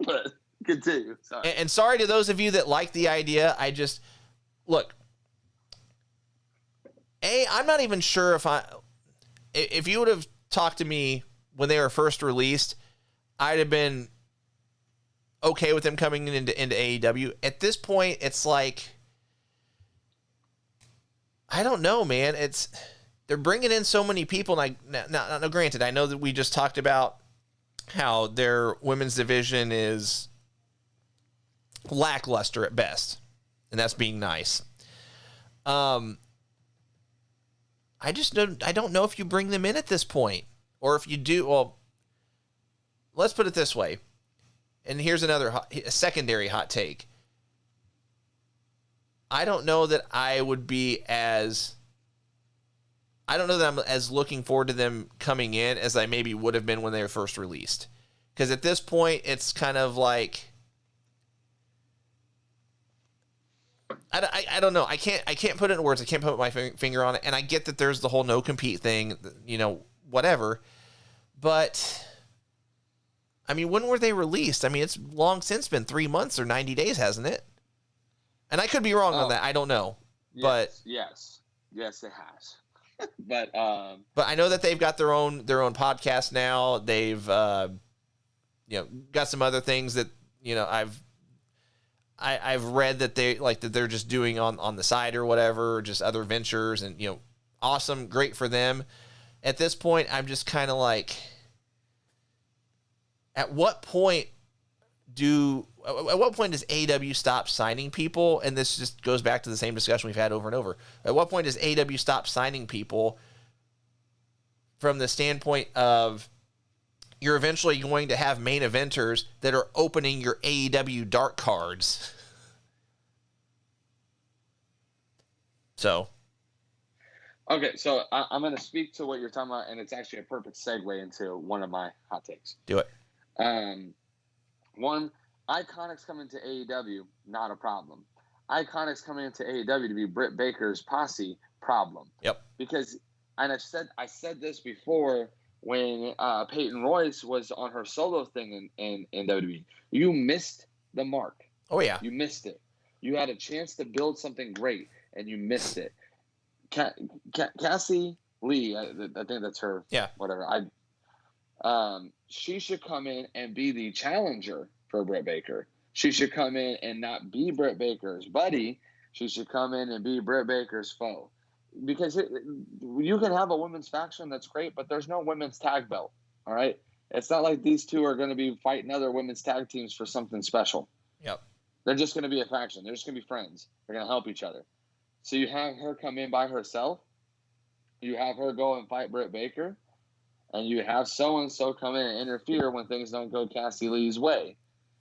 But continue. Sorry. And sorry to those of you that like the idea. I just look. I'm not even sure if you would have talked to me when they were first released, I'd have been okay with them coming into AEW. At this point, it's like, I don't know, man. They're bringing in so many people. And now, granted, I know that we just talked about how their women's division is lackluster at best, and that's being nice. I don't know if you bring them in at this point, or if you do. Well, let's put it this way, and here's a secondary hot take. I don't know that I'm as looking forward to them coming in as I maybe would have been when they were first released. Because at this point, it's kind of like, I don't know. I can't put it in words. I can't put my finger on it. And I get that there's the whole no compete thing, whatever. But I mean, when were they released? I mean, it's long since been 3 months or 90 days, hasn't it? And I could be wrong on that. I don't know. Yes, yes, it has. But I know that they've got their own podcast now. They've got some other things that I've read that they're just doing on the side or whatever, just other ventures, and awesome, great for them. At this point, I'm just kind of like, at what point does AEW stop signing people? And this just goes back to the same discussion we've had over and over. At what point does AEW stop signing people from the standpoint of you're eventually going to have main eventers that are opening your AEW dark cards? So. Okay, so I'm going to speak to what you're talking about, and it's actually a perfect segue into one of my hot takes. Do it. One, Iconics coming to AEW, not a problem. Iconics coming into AEW to be Britt Baker's posse, problem. Yep. Because, and I said this before when Peyton Royce was on her solo thing in WWE. You missed the mark. Oh yeah. You missed it. You had a chance to build something great, and you missed it. Cassie Lee, I think that's her. Yeah. Whatever. She should come in and be the challenger for Britt Baker. She should come in and not be Britt Baker's buddy. She should come in and be Britt Baker's foe. Because you can have a women's faction that's great, but there's no women's tag belt. All right. It's not like these two are going to be fighting other women's tag teams for something special. Yep. They're just going to be a faction. They're just going to be friends. They're going to help each other. So you have her come in by herself. You have her go and fight Britt Baker. And you have so-and-so come in and interfere when things don't go Cassie Lee's way.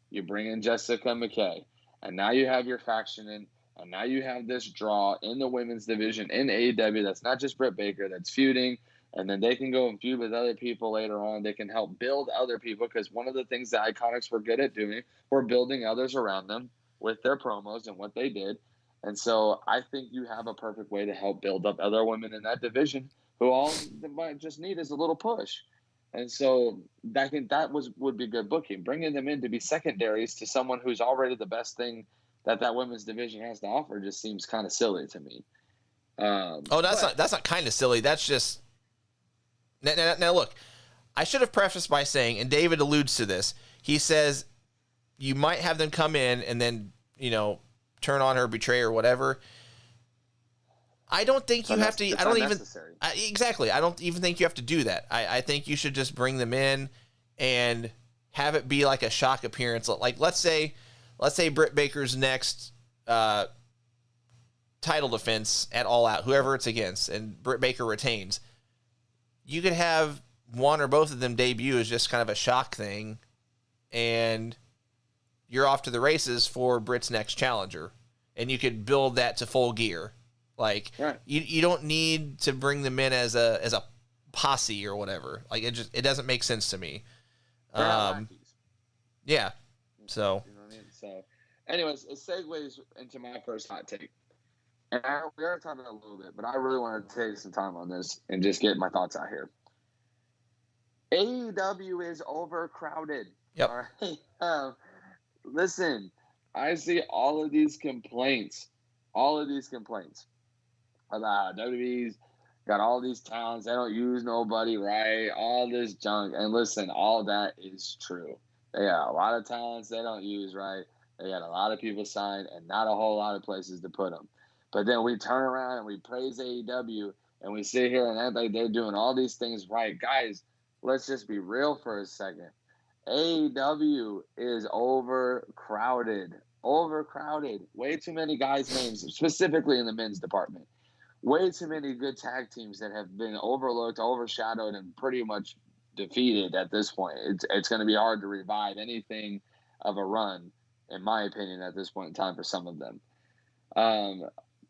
You bring in Jessica McKay. And now you have your faction in. And now you have this draw in the women's division in AEW that's not just Britt Baker, that's feuding. And then they can go and feud with other people later on. They can help build other people, because one of the things that Iconics were good at doing were building others around them with their promos and what they did. And so I think you have a perfect way to help build up other women in that division who all they might just need is a little push. And so I think that would be good booking. Bringing them in to be secondaries to someone who's already the best thing that women's division has to offer just seems kind of silly to me. That's not kind of silly. That's just now look. I should have prefaced by saying, and David alludes to this. He says you might have them come in and then turn on her, betray or whatever. I don't think you have to. I don't even exactly. I don't even think you have to do that. I think you should just bring them in and have it be like a shock appearance. Like let's say Britt Baker's next title defense at All Out, whoever it's against, and Britt Baker retains. You could have one or both of them debut as just kind of a shock thing, and you're off to the races for Britt's next challenger, and you could build that to full gear. Like right. you don't need to bring them in as a posse or whatever. Like it doesn't make sense to me. Yeah. So. You know what I mean? So, anyways, it segues into my first hot take. And we already talked about it a little bit, but I really want to take some time on this and just get my thoughts out here. AEW is overcrowded. Yep. All right. Listen, I see all of these complaints about WWE's got all these talents. They don't use nobody, right? All this junk. And listen, all that is true. They got a lot of talents they don't use, right? They got a lot of people signed and not a whole lot of places to put them. But then we turn around and we praise AEW and we sit here and act like they're doing all these things right. Guys, let's just be real for a second. AEW is overcrowded. Way too many guys' names, specifically in the men's department. Way too many good tag teams that have been overlooked, overshadowed, and pretty much defeated at this point. It's going to be hard to revive anything of a run, in my opinion, at this point in time for some of them.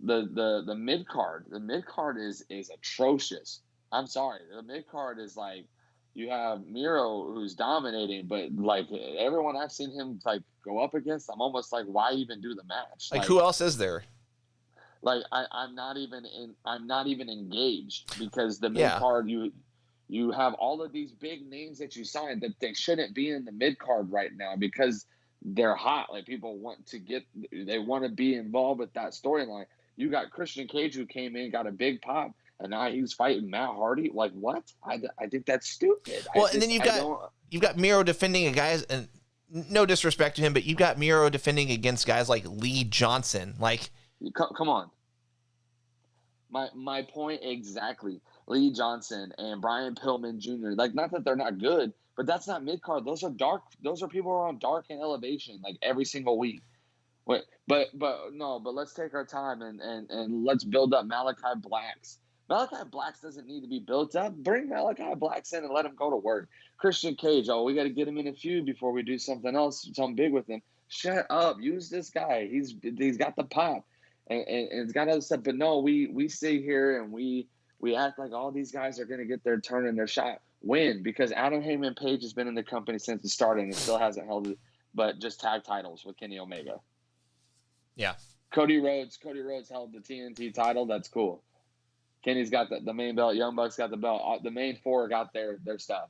The mid card is atrocious. I'm sorry, the mid card is like you have Miro who's dominating, but like everyone I've seen him like go up against, I'm almost like, why even do the match? Like who else is there? Like I'm not even engaged because the mid card you have all of these big names that you signed that they shouldn't be in the mid card right now because they're hot. Like people want to be involved with that storyline. You got Christian Cage who came in, got a big pop, and now he's fighting Matt Hardy. Like what? I think that's stupid. Well, and then you've got Miro defending a guy, and no disrespect to him, but you've got Miro defending against guys like Lee Johnson. Like, come on. My point exactly. Lee Johnson and Brian Pillman Jr. Like, not that they're not good, but that's not mid card. Those are dark. Those are people who are on Dark and Elevation like every single week. But let's take our time and let's build up Malachi Blacks. Malachi Blacks doesn't need to be built up. Bring Malachi Blacks in and let him go to work. Christian Cage, we got to get him in a feud before we do something else, something big with him. Shut up. Use this guy. He's got the pop. And it's got other stuff. But no, we sit here and we We act like all these guys are going to get their turn and their shot. When? Because Adam Heyman Page has been in the company since the start and still hasn't held it, but just tag titles with Kenny Omega. Yeah. Cody Rhodes held the TNT title. That's cool. Kenny's got the main belt. Young Bucks got the belt. The main four got their stuff.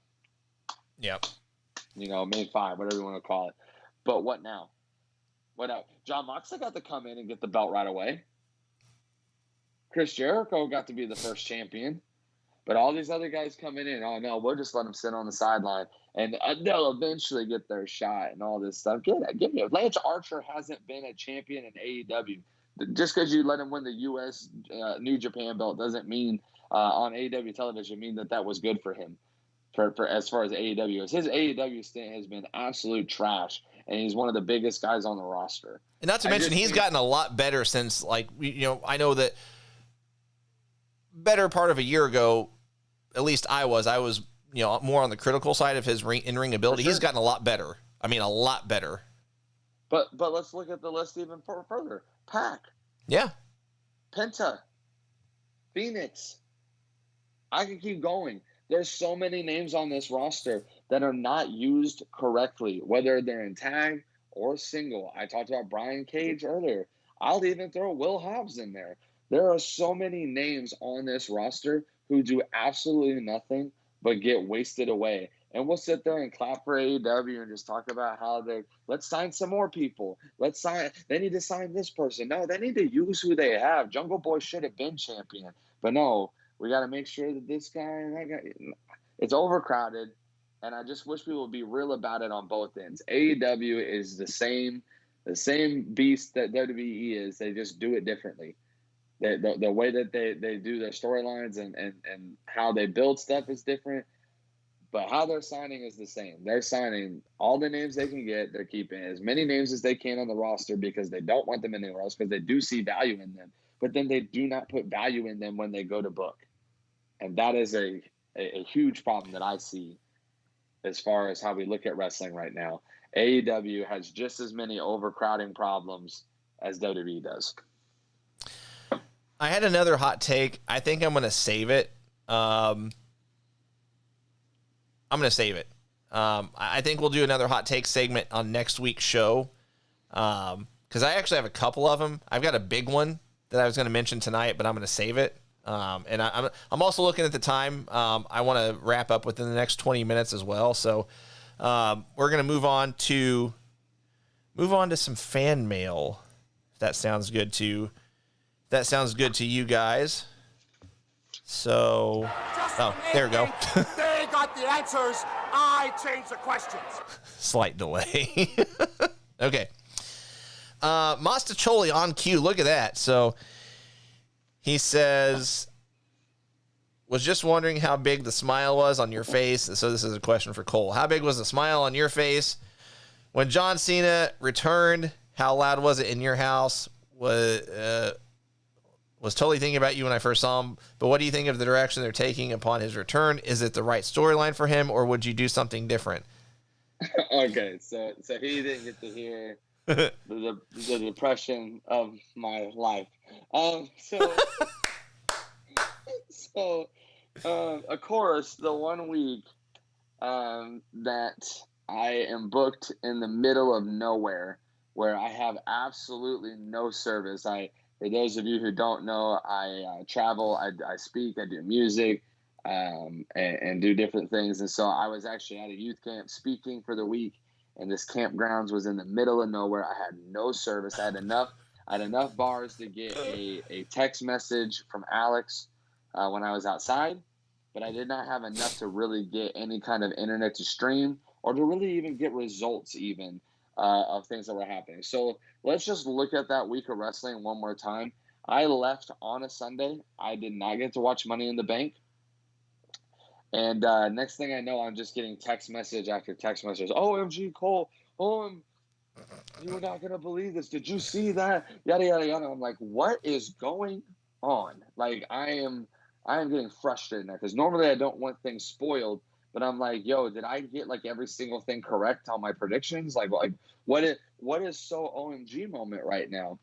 Yep. Main five, whatever you want to call it. But what now? What else? John Moxley got to come in and get the belt right away. Chris Jericho got to be the first champion. But all these other guys coming in, oh no, we'll just let them sit on the sideline, and they'll eventually get their shot and all this stuff. Give me it. Lance Archer hasn't been a champion in AEW. Just because you let him win the U.S. New Japan belt doesn't mean on AEW television mean that was good for him. For as far as AEW is, his AEW stint has been absolute trash, and he's one of the biggest guys on the roster. And not to mention, he's gotten a lot better since, like, I know that better part of a year ago, at least I was more on the critical side of his in-ring ability. Sure. He's gotten a lot better. I mean, a lot better. But let's look at the list even further. Pac. Yeah. Penta. Phoenix. I can keep going. There's so many names on this roster that are not used correctly, whether they're in tag or single. I talked about Brian Cage earlier. I'll even throw Will Hobbs in there. There are so many names on this roster who do absolutely nothing but get wasted away. And we'll sit there and clap for AEW and just talk about how let's sign some more people. They need to sign this person. No, they need to use who they have. Jungle Boy should have been champion. But no, we got to make sure that this guy and that guy, it's overcrowded. And I just wish people would be real about it on both ends. AEW is the same beast that WWE is. They just do it differently. The way that they do their storylines and how they build stuff is different, but how they're signing is the same. They're signing all the names they can get. They're keeping as many names as they can on the roster because they don't want them anywhere else, because they do see value in them. But then they do not put value in them when they go to book. And that is a huge problem that I see as far as how we look at wrestling right now. AEW has just as many overcrowding problems as WWE does. I had another hot take. I think I'm going to save it. I think we'll do another hot take segment on next week's show, because I actually have a couple of them. I've got a big one that I was going to mention tonight, but I'm going to save it. And I'm also looking at the time. I want to wrap up within the next 20 minutes as well. So we're going to move on to some fan mail. If that sounds good to you guys. So, there we go. They got the answers. I changed the questions. Slight delay. Okay. Mastacholi on cue. Look at that. So he says, was just wondering how big the smile was on your face. So this is a question for Cole. How big was the smile on your face when John Cena returned? How loud was it in your house? Was totally thinking about you when I first saw him, but what do you think of the direction they're taking upon his return? Is it the right storyline for him, or would you do something different? Okay, so he didn't get to hear the depression of my life. Of course, the 1 week that I am booked in the middle of nowhere, where I have absolutely no service. For those of you who don't know, I travel, I speak, I do music, and do different things. And so I was actually at a youth camp speaking for the week, and this campgrounds was in the middle of nowhere. I had no service. I had enough bars to get a text message from Alex when I was outside, but I did not have enough to really get any kind of internet to stream or to really even get results even. Of things that were happening. So let's just look at that week of wrestling one more time. I left on a Sunday. I did not get to watch Money in the Bank. And next thing I know, I'm just getting text message after text message. OMG, Cole. You were not going to believe this. Did you see that? Yada, yada, yada. I'm like, what is going on? Like, I am getting frustrated now, because normally I don't want things spoiled. But I'm like, yo, did I get like every single thing correct on my predictions? Like what is so OMG moment right now?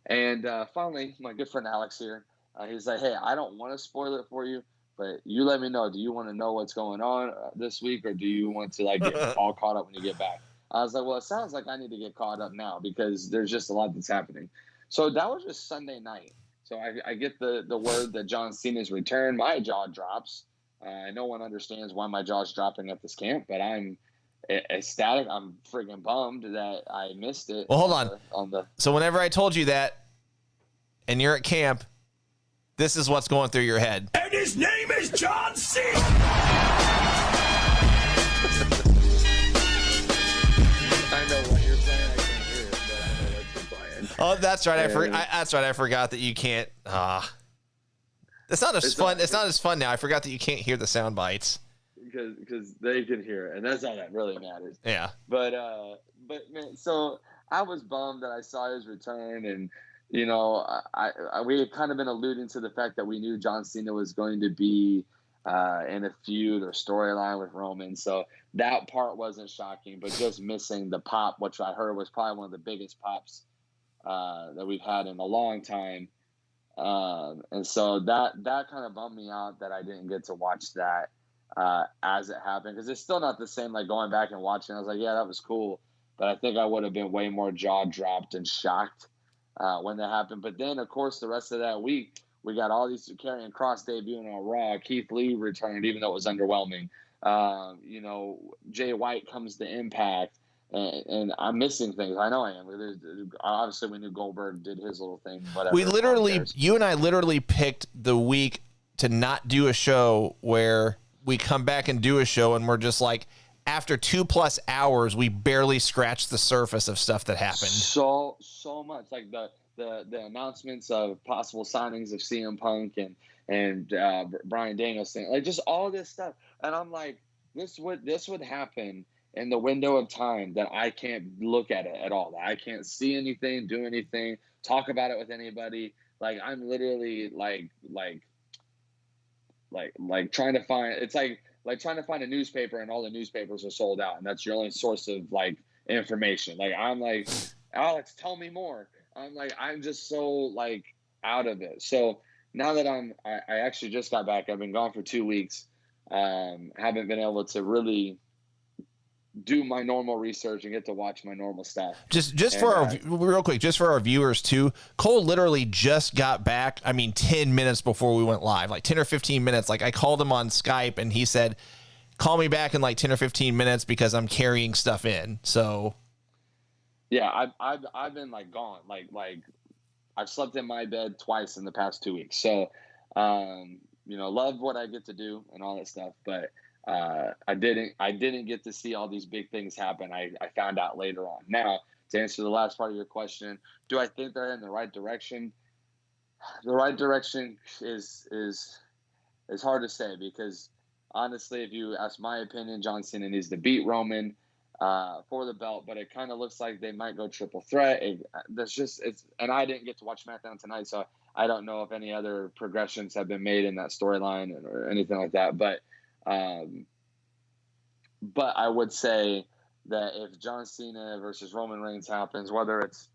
And finally, my good friend Alex here He's like, hey, I don't want to spoil it for you, but you let me know. Do you want to know what's going on this week, or do you want to like get all caught up when you get back? I was like, well, it sounds like I need to get caught up now because there's just a lot that's happening. So that was just Sunday night. So I get the word that John Cena's return. My jaw drops. No one understands why my jaw's dropping at this camp, but I'm ecstatic. I'm friggin' bummed that I missed it. Well, hold on. So whenever I told you that, and you're at camp, this is what's going through your head. And his name is John Cena. I know what you're playing. I can't hear it, but I know what you're playing. Oh, that's right. That's right. I forgot that you can't. It's not as fun. It's not as fun now. I forgot that you can't hear the sound bites. Because they can hear it, and that's all that really matters. Yeah. But man, so I was bummed that I saw his return, and you know, we had kind of been alluding to the fact that we knew John Cena was going to be in a feud or storyline with Roman, so that part wasn't shocking. But just missing the pop, which I heard was probably one of the biggest pops that we've had in a long time, and so that kind of bummed me out that I didn't get to watch that as it happened, because it's still not the same. Like going back and watching, I was like, yeah, that was cool, but I think I would have been way more jaw dropped and shocked when that happened. But then, of course, the rest of that week, we got all these Karrion Kross debuting on Raw. Keith Lee returned, even though it was underwhelming. You know, Jay White comes to Impact, and I'm missing things. I know I am. Obviously, we knew Goldberg did his little thing. Whatever. You and I literally picked the week to not do a show where we come back and do a show, and we're just like, after 2+ hours, we barely scratched the surface of stuff that happened. So much, like the announcements of possible signings of CM Punk and Bryan Danielson, like just all this stuff. And I'm like, this would happen in the window of time that I can't look at it at all. That I can't see anything, do anything, talk about it with anybody. Like I'm literally like trying to find. It's like trying to find a newspaper and all the newspapers are sold out, and that's your only source of like information. Like I'm like, Alex, tell me more. I'm just so like out of it. So now that I actually just got back. I've been gone for 2 weeks. Haven't been able to really do my normal research and get to watch my normal stuff. Real quick, just for our viewers too, Cole literally just got back. I mean, 10 minutes before we went live, like 10 or 15 minutes. Like I called him on Skype and he said, call me back in like 10 or 15 minutes because I'm carrying stuff in. So yeah, I've been like gone. Like I've slept in my bed twice in the past 2 weeks. So, you know, love what I get to do and all that stuff, but I didn't get to see all these big things happen. I found out later on. Now, to answer the last part of your question, do I think they're in the right direction? The right direction is hard to say, because honestly, if you ask my opinion, John Cena needs to beat Roman for the belt, but it kind of looks like they might go triple threat. And I didn't get to watch SmackDown tonight, so I don't know if any other progressions have been made in that storyline or anything like that. But I would say that if John Cena versus Roman Reigns happens, whether it's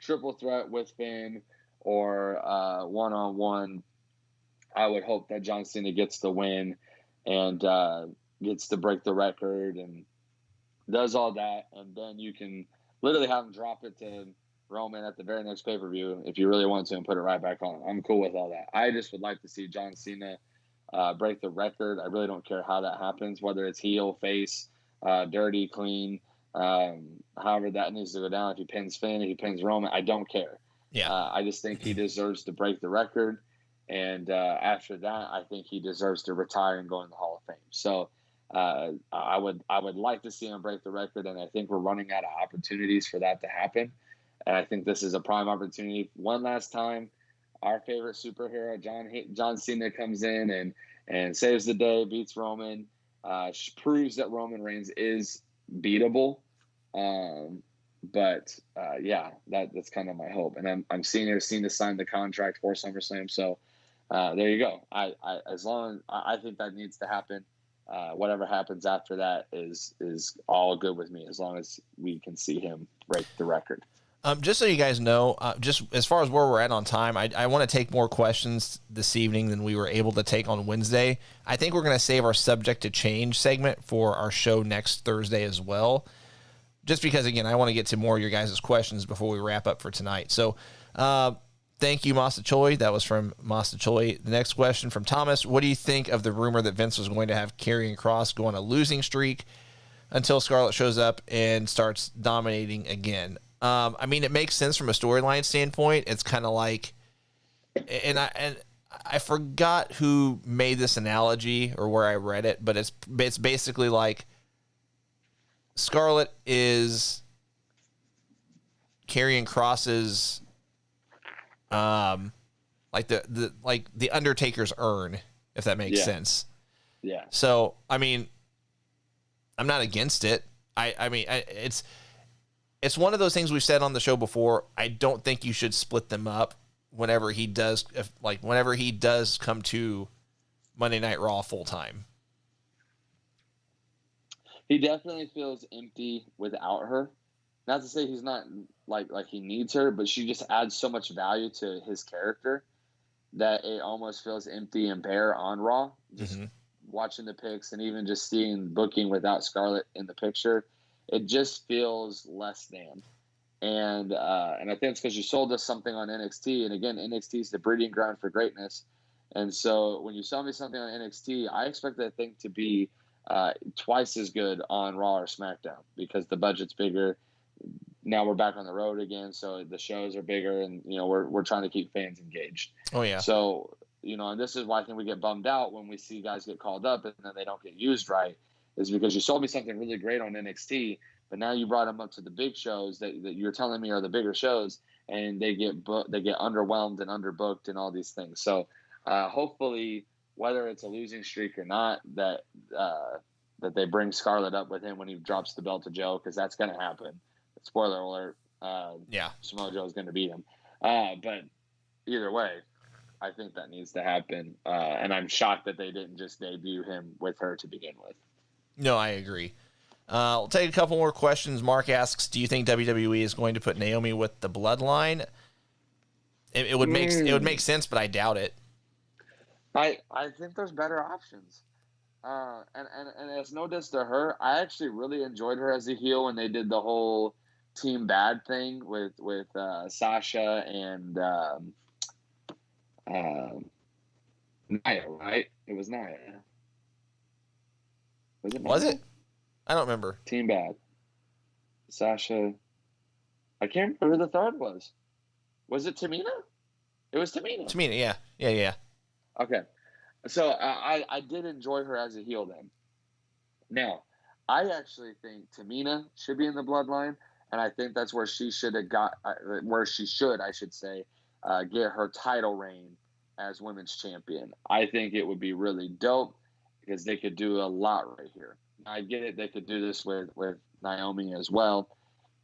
triple threat with Finn or one-on-one, I would hope that John Cena gets the win and gets to break the record and does all that. And then you can literally have him drop it to Roman at the very next pay-per-view if you really want to and put it right back on. I'm cool with all that. I just would like to see John Cena break the record. I really don't care how that happens, whether it's heel, face, dirty, clean, however that needs to go down. If he pins Finn, if he pins Roman, I don't care. Yeah. I just think he deserves to break the record. And after that, I think he deserves to retire and go in the Hall of Fame. So I would like to see him break the record, and I think we're running out of opportunities for that to happen. And I think this is a prime opportunity. One last time, our favorite superhero, John Cena, comes in and saves the day, beats Roman, proves that Roman Reigns is beatable. But that's kind of my hope. And I'm seeing Cena sign the contract for SummerSlam. So there you go. I think that needs to happen. Whatever happens after that is all good with me, as long as we can see him break the record. Just so you guys know, just as far as where we're at on time, I want to take more questions this evening than we were able to take on Wednesday. I think we're going to save our subject to change segment for our show next Thursday as well. Just because, again, I want to get to more of your guys' questions before we wrap up for tonight. So, thank you, Masa Choi. That was from Masa Choi. The next question from Thomas. What do you think of the rumor that Vince was going to have Karrion Kross go on a losing streak until Scarlett shows up and starts dominating again? I mean, it makes sense from a storyline standpoint. It's kind of like, and I forgot who made this analogy or where I read it, but it's basically like Scarlett is Karrion Kross's, like the Undertaker's urn, if that makes sense. Yeah. So, I mean, I'm not against it. It's one of those things we've said on the show before. I don't think you should split them up whenever he does come to Monday Night Raw full time. He definitely feels empty without her. Not to say he's not like he needs her, but she just adds so much value to his character that it almost feels empty and bare on Raw. Just watching the picks and even just seeing booking without Scarlett in the picture, it just feels less than. And I think it's because you sold us something on NXT, and again, NXT is the breeding ground for greatness. And so when you sell me something on NXT, I expect that thing to be twice as good on Raw or SmackDown because the budget's bigger. Now we're back on the road again, so the shows are bigger, and we're trying to keep fans engaged. Oh yeah. So and this is why I think we get bummed out when we see guys get called up and then they don't get used right, is because you sold me something really great on NXT, but now you brought them up to the big shows that you're telling me are the bigger shows, and they get underwhelmed and underbooked and all these things. So hopefully, whether it's a losing streak or not, that they bring Scarlett up with him when he drops the belt to Joe, because that's going to happen. Spoiler alert. Samoa Joe is going to beat him. But either way, I think that needs to happen. And I'm shocked that they didn't just debut him with her to begin with. No, I agree. We'll take a couple more questions. Mark asks, do you think WWE is going to put Naomi with the Bloodline? It would make sense, but I doubt it. I think there's better options. And it's no diss to her. I actually really enjoyed her as a heel when they did the whole Team Bad thing with Sasha and Nia, right? It was Nia. Was it? I don't remember. Team Bad. Sasha. I can't remember who the third was. Was it Tamina? It was Tamina. Tamina, yeah. Okay. So I did enjoy her as a heel then. Now, I actually think Tamina should be in the Bloodline, and I think that's where she should have got, I should say, get her title reign as women's champion. I think it would be really dope because they could do a lot right here. I get it. They could do this with Naomi as well,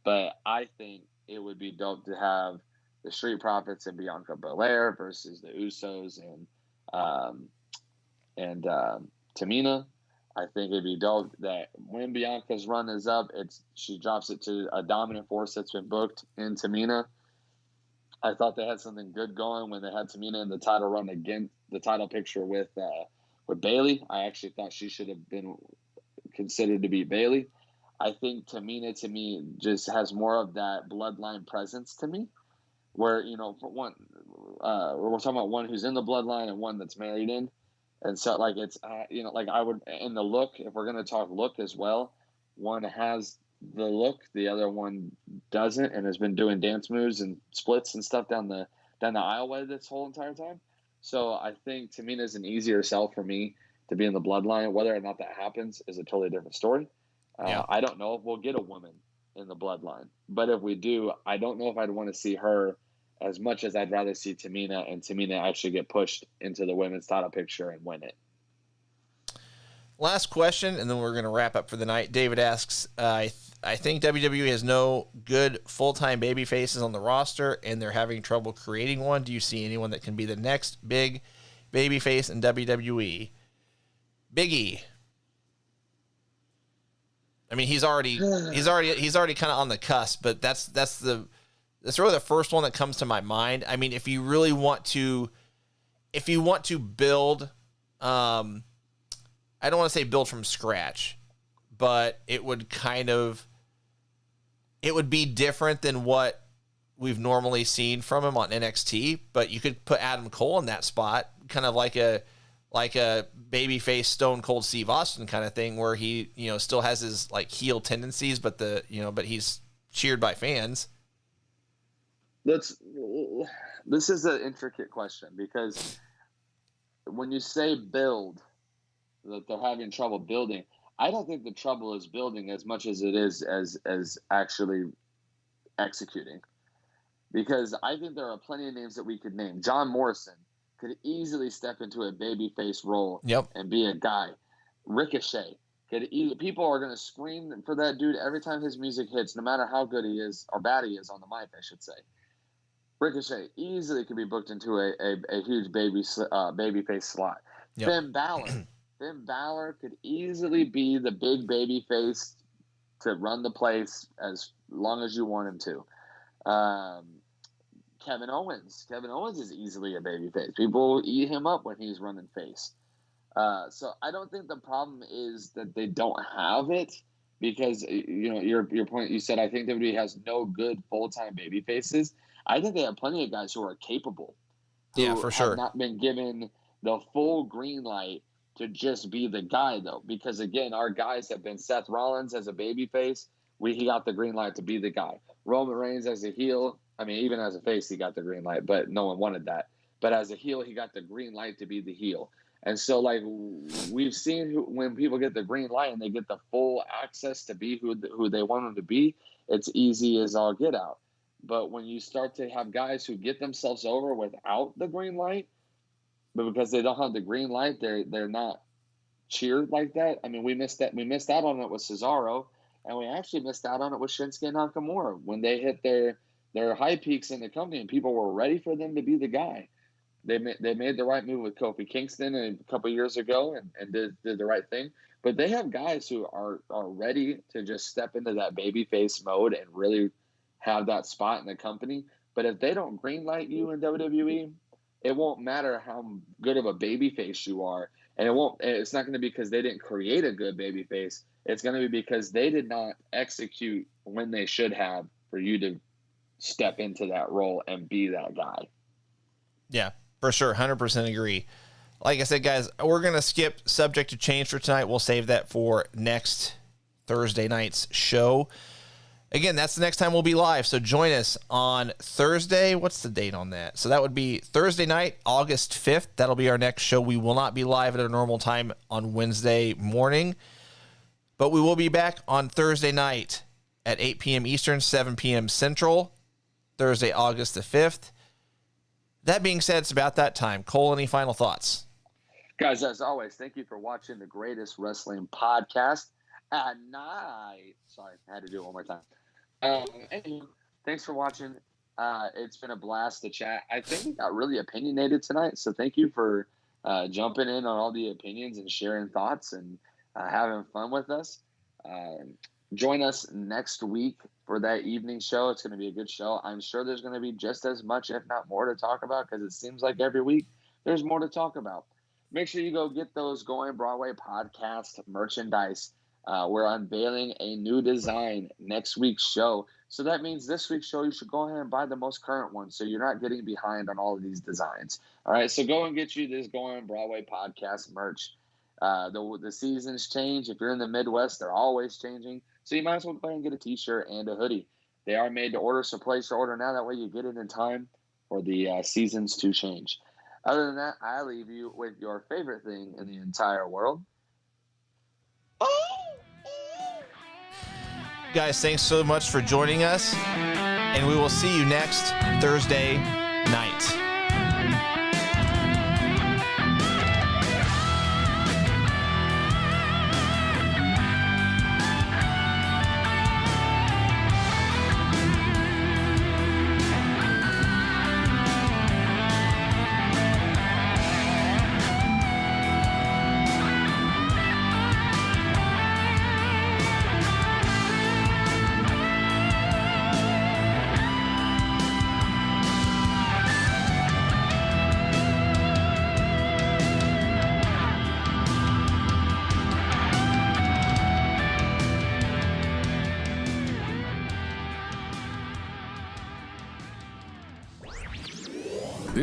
but I think it would be dope to have the Street Profits and Bianca Belair versus the Usos and Tamina. I think it'd be dope that when Bianca's run is up, she drops it to a dominant force that's been booked in Tamina. I thought they had something good going when they had Tamina in the title run again, the title picture with Bayley. I actually thought she should have been considered to beat Bayley. I think Tamina, to me, just has more of that bloodline presence to me, where, for one, we're talking about one who's in the bloodline and one that's married in. And so, like, it's, like I would, in the look, if we're going to talk look as well, one has the look, the other one doesn't, and has been doing dance moves and splits and stuff down the aisleway this whole entire time. So I think Tamina is an easier sell for me to be in the bloodline. Whether or not that happens is a totally different story. I don't know if we'll get a woman in the bloodline, but if we do, I don't know if I'd want to see her as much as I'd rather see Tamina, and Tamina actually get pushed into the women's title picture and win it. Last question, and then we're going to wrap up for the night. David asks, I think WWE has no good full-time baby faces on the roster, and they're having trouble creating one. Do you see anyone that can be the next big baby face in WWE? Big E. I mean, he's already kind of on the cusp, but that's the That's really the first one that comes to my mind. I mean, if you really want to, build, I don't want to say build from scratch, but it would be different than what we've normally seen from him on NXT, but you could put Adam Cole in that spot, kind of like a babyface Stone Cold Steve Austin kind of thing, where he, still has his like heel tendencies, but but he's cheered by fans. This is an intricate question, because when you say build, that they're having trouble building, I don't think the trouble is building as much as it is as actually executing. Because I think there are plenty of names that we could name. John Morrison could easily step into a babyface role and be a guy. Ricochet people are going to scream for that dude every time his music hits, no matter how good he is or bad he is on the mic, I should say. Ricochet easily could be booked into a huge babyface slot. Yep. Finn Balor could easily be the big babyface to run the place as long as you want him to. Kevin Owens is easily a babyface. People will eat him up when he's running face. So I don't think the problem is that they don't have it, because your point, you said I think WWE has no good full-time baby faces. I think they have plenty of guys who are capable. Yeah, for sure. Have not been given the full green light to just be the guy, though, because again, our guys have been Seth Rollins as a babyface. He got the green light to be the guy. Roman Reigns as a heel. I mean, even as a face, he got the green light, but no one wanted that. But as a heel, he got the green light to be the heel. And so, like, we've seen when people get the green light and they get the full access to be who they want them to be, it's easy as all get out. But when you start to have guys who get themselves over without the green light, but because they don't have the green light, they're not cheered like that. I mean, we missed out on it with Cesaro, and we actually missed out on it with Shinsuke Nakamura when they hit their high peaks in the company and people were ready for them to be the guy. They made the right move with Kofi Kingston a couple of years ago and did the right thing. But they have guys who are ready to just step into that babyface mode and really have that spot in the company. But if they don't greenlight you in WWE, it won't matter how good of a babyface you are. And it's not going to be because they didn't create a good babyface. It's going to be because they did not execute when they should have for you to step into that role and be that guy. Yeah, for sure. 100% agree. Like I said, guys, we're going to skip subject to change for tonight. We'll save that for next Thursday night's show. Again, that's the next time we'll be live. So join us on Thursday. What's the date on that? So that would be Thursday night, August 5th. That'll be our next show. We will not be live at our normal time on Wednesday morning, but we will be back on Thursday night at 8 p.m. Eastern, 7 p.m. Central, Thursday, August the 5th. That being said, it's about that time. Cole, any final thoughts? Guys, as always, thank you for watching the greatest wrestling podcast at night. Sorry, I had to do it one more time. Anyway, thanks for watching. It's been a blast to chat. I think we got really opinionated tonight, so thank you for jumping in on all the opinions and sharing thoughts and having fun with us. Join us next week for that evening show. It's going to be a good show. I'm sure there's going to be just as much, if not more, to talk about, because it seems like every week there's more to talk about. Make sure you go get those Going Broadway podcast merchandise. We're unveiling a new design next week's show. So that means this week's show, you should go ahead and buy the most current one so you're not getting behind on all of these designs. All right, so go and get you this Going Broadway podcast merch. The seasons change. If you're in the Midwest, they're always changing. So you might as well go ahead and get a t-shirt and a hoodie. They are made to order, so place your order now. That way you get it in time for the seasons to change. Other than that, I leave you with your favorite thing in the entire world. Guys, thanks so much for joining us, and we will see you next Thursday night.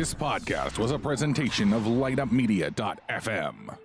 This podcast was a presentation of lightupmedia.fm.